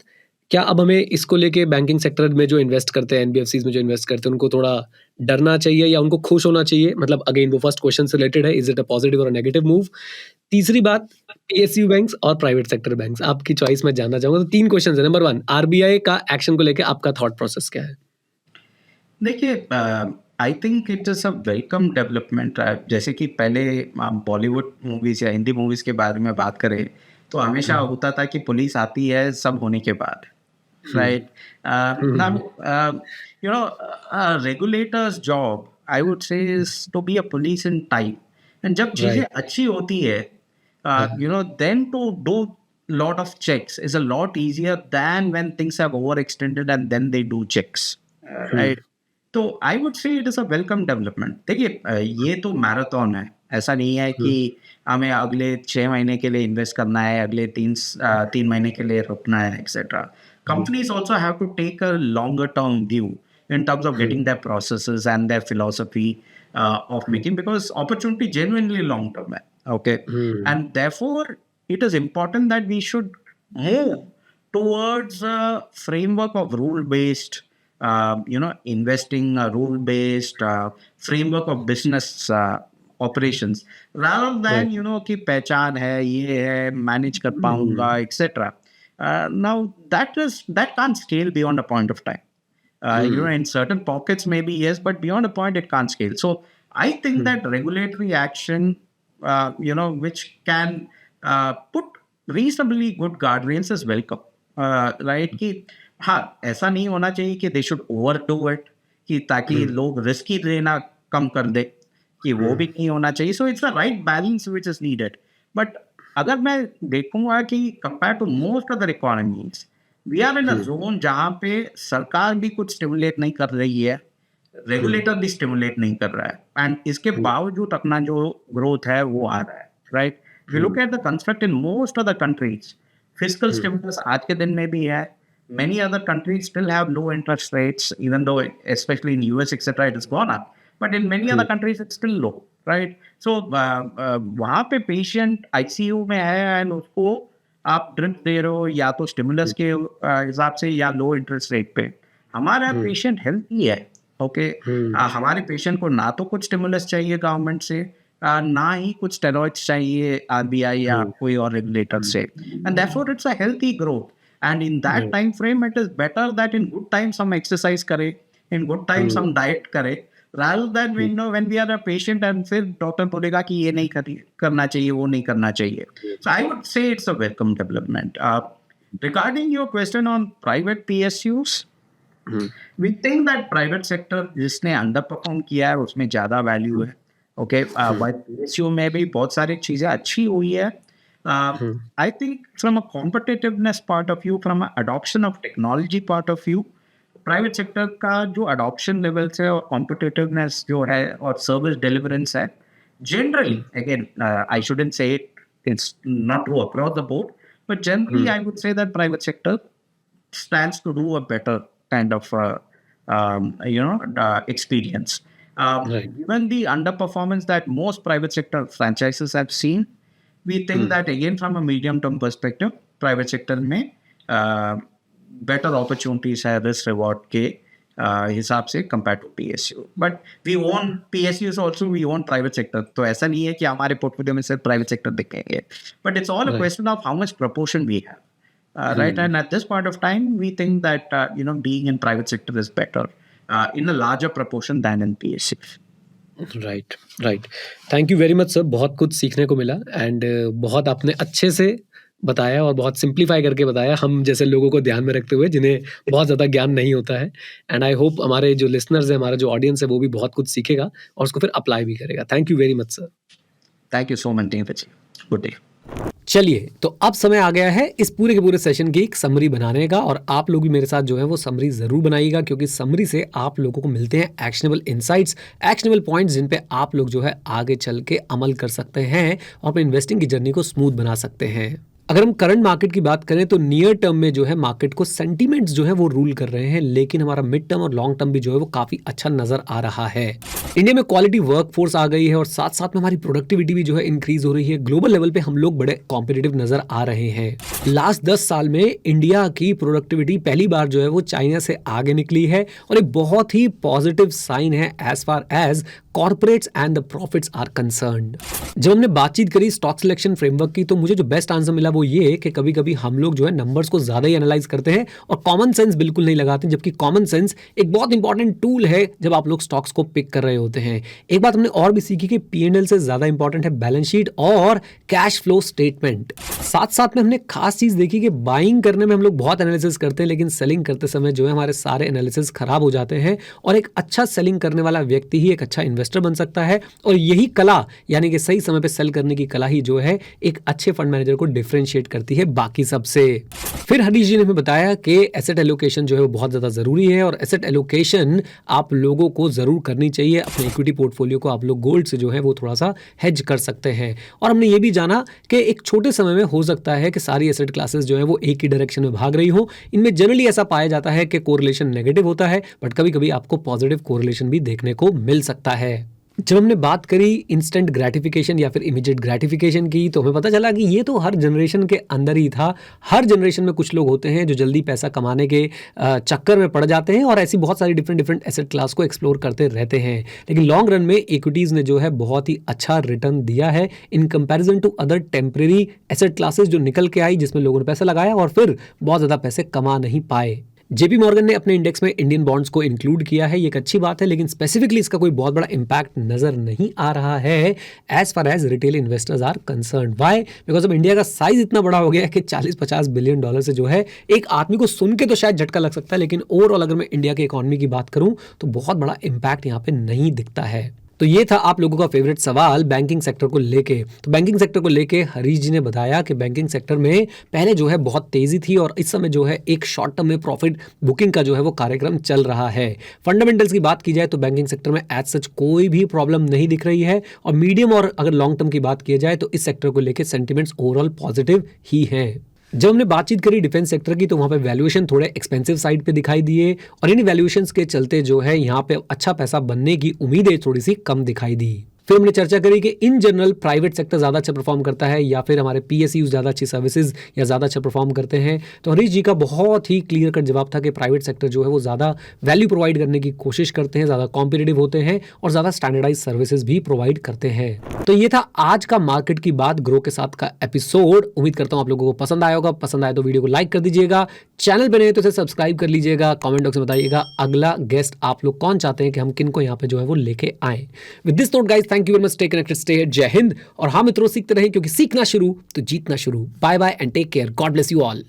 क्या अब हमें इसको लेके बैंकिंग सेक्टर में जो इन्वेस्ट करते हैं, एनबीएफसीज में जो इन्वेस्ट करते हैं, उनको थोड़ा डरना चाहिए या उनको खुश होना चाहिए? मतलब अगेन वो फर्स्ट क्वेश्चन से रिलेटेड है, इज इट अ पॉजिटिव और नेगेटिव मूव? तीसरी बात, पीएसयू बैंक्स और प्राइवेट सेक्टर बैंक्स, आपकी चॉइस मैं जानना चाहूंगा. तो 3 क्वेश्चन है. नंबर 1, आरबीआई का एक्शन को लेके आपका थॉट प्रोसेस क्या है? देखिए, I think it is a welcome development. जैसे कि पहले बॉलीवुड मूवीज़ या हिंदी मूवीज़ के बारे में बात करें, तो हमेशा होता था कि पुलिस आती है सब होने के बाद, right? Regulators job I would say is to be a police in time, and जब चीज़ें अच्छी होती है, then to do lot of checks is a lot easier than when things have overextended and then they do checks, right? तो आई would से it is a welcome development. देखिए, ये तो मैराथन है, ऐसा नहीं है कि हमें अगले 6 महीने के लिए इन्वेस्ट करना है, अगले 3 महीने के लिए रुकना है, etcetera. Companies also have to take a longer term view in terms of getting their processes and their philosophy of making, because opportunity genuinely long term hai, okay? And therefore it is important that we should move towards a framework of rule based investing, rule based framework of business operations, rather than कि पहचान है, ये है, manage कर पाऊंगा, etc. Now that can't scale beyond a point of time. In certain pockets maybe yes, but beyond a point it can't scale. So I think that regulatory action, which can put reasonably good guardrails is welcome, right? कि हाँ, ऐसा नहीं होना चाहिए कि they should overdo it, कि ताकि लोग रिस्की लेना कम कर दे, कि वो भी नहीं होना चाहिए. So it's the right balance which is needed. But अगर मैं देखूंगा कि compare to most other economies, we are in a zone जहाँ पे सरकार भी कुछ स्टिमुलेट नहीं कर रही है, रेगुलेटर भी स्टिमुलेट नहीं कर रहा है एंड इसके बावजूद अपना जो ग्रोथ है वो आ रहा है, right? We look at the construct in most of the countries, physical stimulus आज के दिन में भी है. Many other countries still have low interest rates, even though, especially in US, etc., it has gone up. But in many other countries, it's still low, right? So, वहाँ पे patient ICU में है and उसको आप drip दे रहे हो या तो स्टिमुलस के हिसाब से या लो इंटरेस्ट रेट पे. हमारा पेशेंट हेल्थी है, ओके? हमारे पेशेंट को ना तो कुछ स्टिमुलस चाहिए गवर्नमेंट से, ना ही कुछ स्टेरॉइड्स चाहिए आरबीआई या कोई और रेगुलेटर से. And therefore it's a healthy growth. And in that time frame, it is better that in good times some exercise करे, in good times some diet करे, rather than when we are a patient and फिर doctor बोलेगा कि ये नहीं करना चाहिए, वो नहीं करना चाहिए. So I would say it's a welcome development. Regarding your question on private PSUs, we think that private sector जिसने underperform किया है उसमें ज़्यादा value है. Okay, while PSU में भी बहुत सारी चीज़ें अच्छी हुई है. I think from a competitiveness point of view, from an adoption of technology point of view, private sector का जो adoption levels है और competitiveness जो है और service deliverance है, generally, again, I shouldn't say it's not true across the board, but generally I would say that private sector stands to do a better kind of experience. Given the underperformance that most private sector franchises have seen, we think that again from a medium term perspective, private sector में better opportunities है risk reward के हिसाब से compared to PSU. But we own PSUs also, we own private sector. तो ऐसा नहीं है कि हमारे portfolio में सिर्फ private sector दिखेंगे. But it's all a question of how much proportion we have. Right, and at this point of time, we think that being in private sector is better in a larger proportion than in PSU. Right. Thank you very much sir, बहुत कुछ सीखने को मिला and बहुत आपने अच्छे से बताया और बहुत सिंप्लीफाई करके बताया हम जैसे लोगों को ध्यान में रखते हुए जिन्हें बहुत ज़्यादा ज्ञान नहीं होता है. एंड आई होप हमारे जो लिसनर्स हैं, हमारा जो ऑडियंस है वो भी बहुत कुछ सीखेगा और उसको फिर अप्लाई भी करेगा. Thank you very much sir. Thank you so much, David. Good day. चलिए, तो अब समय आ गया है इस पूरे के पूरे सेशन की एक समरी बनाने का और आप लोग भी मेरे साथ जो है वो समरी ज़रूर बनाइएगा क्योंकि समरी से आप लोगों को मिलते हैं एक्शनेबल इनसाइट्स, एक्शनेबल पॉइंट्स जिन पे आप लोग जो है आगे चल के अमल कर सकते हैं और अपने इन्वेस्टिंग की जर्नी को स्मूथ बना सकते हैं. अगर हम करंट मार्केट की बात करें तो नियर टर्म में जो है मार्केट को सेंटीमेंट्स जो है वो रूल कर रहे हैं, लेकिन हमारा मिड टर्म और लॉन्ग टर्म भी जो है वो काफ़ी अच्छा नज़र आ रहा है. इंडिया में क्वालिटी वर्कफोर्स आ गई है और साथ साथ में हमारी प्रोडक्टिविटी भी जो है इंक्रीज हो रही है. ग्लोबल लेवल पे हम लोग बड़े कॉम्पिटिटिव नज़र आ रहे हैं. लास्ट 10 साल में इंडिया की प्रोडक्टिविटी पहली बार जो है वो चाइना से आगे निकली है और एक बहुत ही पॉजिटिव साइन है as far as corporates and the profits are concerned. जब हमने बातचीत करी स्टॉक सिलेक्शन फ्रेमवर्क की तो मुझे जो बेस्ट आंसर मिला वो ये कि कभी कभी हम लोग जो है नंबर्स को ज़्यादा ही एनालाइज करते हैं और कॉमन सेंस बिल्कुल नहीं लगाते, जबकि कॉमन सेंस एक बहुत इंपॉर्टेंट टूल है जब आप लोग स्टॉक्स को पिक कर रहे होते हैं. एक बात हमने और भी सीखी कि P&L से ज़्यादा इंपॉर्टेंट है बैलेंस शीट और कैश फ्लो स्टेटमेंट. साथ साथ में हमने खास चीज़ देखी कि बाइंग करने में हम लोग बहुत एनालिसिस करते हैं लेकिन सेलिंग करते समय जो है हमारे सारे एनालिसिस खराब हो जाते हैं और एक अच्छा सेलिंग करने वाला व्यक्ति ही एक अच्छा इन्वेस्टर बन सकता है और यही कला यानी कि सही समय पे सेल करने की कला ही जो है एक अच्छे फंड मैनेजर को डिफरेंशिएट करती है बाकी सबसे. फिर हरीश जी ने हमें बताया कि एसेट एलोकेशन जो है वो बहुत ज़्यादा ज़रूरी है और एसेट एलोकेशन आप लोगों को ज़रूर करनी चाहिए. अपने इक्विटी पोर्टफोलियो को आप लोग गोल्ड से जो है वो थोड़ा सा हेज कर सकते हैं. और हमने ये भी जाना कि एक छोटे समय में हो सकता है कि सारी एसेट क्लासेस जो है वो एक ही डायरेक्शन में भाग रही हो. इनमें जनरली ऐसा पाया जाता है कि कोरिलेशन नेगेटिव होता है बट कभी कभी आपको पॉजिटिव कोरिलेशन भी देखने को मिल सकता है. जब हमने बात करी इंस्टेंट ग्रेटिफिकेशन या फिर इमीडिएट ग्रेटिफिकेशन की तो हमें पता चला कि ये तो हर जनरेशन के अंदर ही था. हर जनरेशन में कुछ लोग होते हैं जो जल्दी पैसा कमाने के चक्कर में पड़ जाते हैं और ऐसी बहुत सारी डिफरेंट एसेट क्लास को एक्सप्लोर करते रहते हैं. लेकिन लॉन्ग रन में इक्विटीज़ ने जो है बहुत ही अच्छा रिटर्न दिया है in comparison to other temporary asset classes जो निकल के आई जिसमें लोगों ने पैसा लगाया और फिर बहुत ज़्यादा पैसे कमा नहीं पाए. जेपी मॉर्गन ने अपने इंडेक्स में इंडियन बॉन्ड्स को इंक्लूड किया है, ये एक अच्छी बात है, लेकिन स्पेसिफिकली इसका कोई बहुत बड़ा इंपैक्ट नजर नहीं आ रहा है as far as retail investors are concerned. Why? Because अब इंडिया का साइज इतना बड़ा हो गया है कि 40-50 बिलियन डॉलर से जो है एक आदमी को सुन के तो शायद झटका लग सकता है, लेकिन ओवरऑल अगर मैं इंडिया की इकोनॉमी की बात करूं तो बहुत बड़ा इंपैक्ट यहाँ पे नहीं दिखता है. तो ये था आप लोगों का फेवरेट सवाल बैंकिंग सेक्टर को लेके। तो बैंकिंग सेक्टर को लेके हरीश जी ने बताया कि बैंकिंग सेक्टर में पहले जो है बहुत तेजी थी और इस समय जो है एक शॉर्ट टर्म में प्रॉफिट बुकिंग का जो है वो कार्यक्रम चल रहा है। फंडामेंटल्स की बात की जाए तो बैंकिंग सेक्टर में एज सच कोई भी प्रॉब्लम नहीं दिख रही है और मीडियम और अगर लॉन्ग टर्म की बात की जाए तो इस सेक्टर को लेके सेंटिमेंट्स ओवरऑल पॉजिटिव ही हैं। जब हमने बातचीत करी डिफेंस सेक्टर की तो वहाँ पे वैल्यूएशन थोड़े एक्सपेंसिव साइड पे दिखाई दिए और इन वैल्यूएशंस के चलते जो है यहाँ पे अच्छा पैसा बनने की उम्मीदें थोड़ी सी कम दिखाई दी। फिर हमने चर्चा करी कि इन जनरल प्राइवेट सेक्टर ज़्यादा अच्छा परफॉर्म करता है या फिर हमारे पीएसयू ज़्यादा अच्छी सर्विसेज या ज़्यादा अच्छा परफॉर्म करते हैं। तो हरीश जी का बहुत ही क्लियर कट जवाब था कि प्राइवेट सेक्टर जो है वो ज़्यादा वैल्यू प्रोवाइड करने की कोशिश करते हैं, ज़्यादा कॉम्पिटिटिव होते हैं और ज़्यादा स्टैंडर्डाइज सर्विसेज भी प्रोवाइड करते हैं। तो ये था आज का मार्केट की बात ग्रो के साथ का एपिसोड। उम्मीद करता हूँ आप लोगों को पसंद आया होगा। पसंद आए तो वीडियो को लाइक कर दीजिएगा, चैनल पे नए तो इसे सब्सक्राइब कर लीजिएगा, कमेंट बॉक्स में बताइएगा अगला गेस्ट आप लोग कौन चाहते हैं कि हम किनको यहाँ पे जो है वो लेके आए। With this note guys, thank you very much, stay connected, stay, जय हिंद। और हाँ मित्रों, सीखते रहें क्योंकि सीखना शुरू तो जीतना शुरू। Bye bye and take care, God bless you all.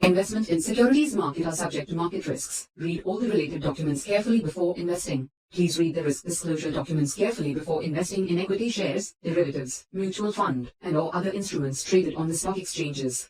Investment in securities market are subject to market risks. Read all the related documents carefully before investing. Please read the risk disclosure documents carefully before investing in equity shares, derivatives, mutual fund, and or other instruments traded on the stock exchanges.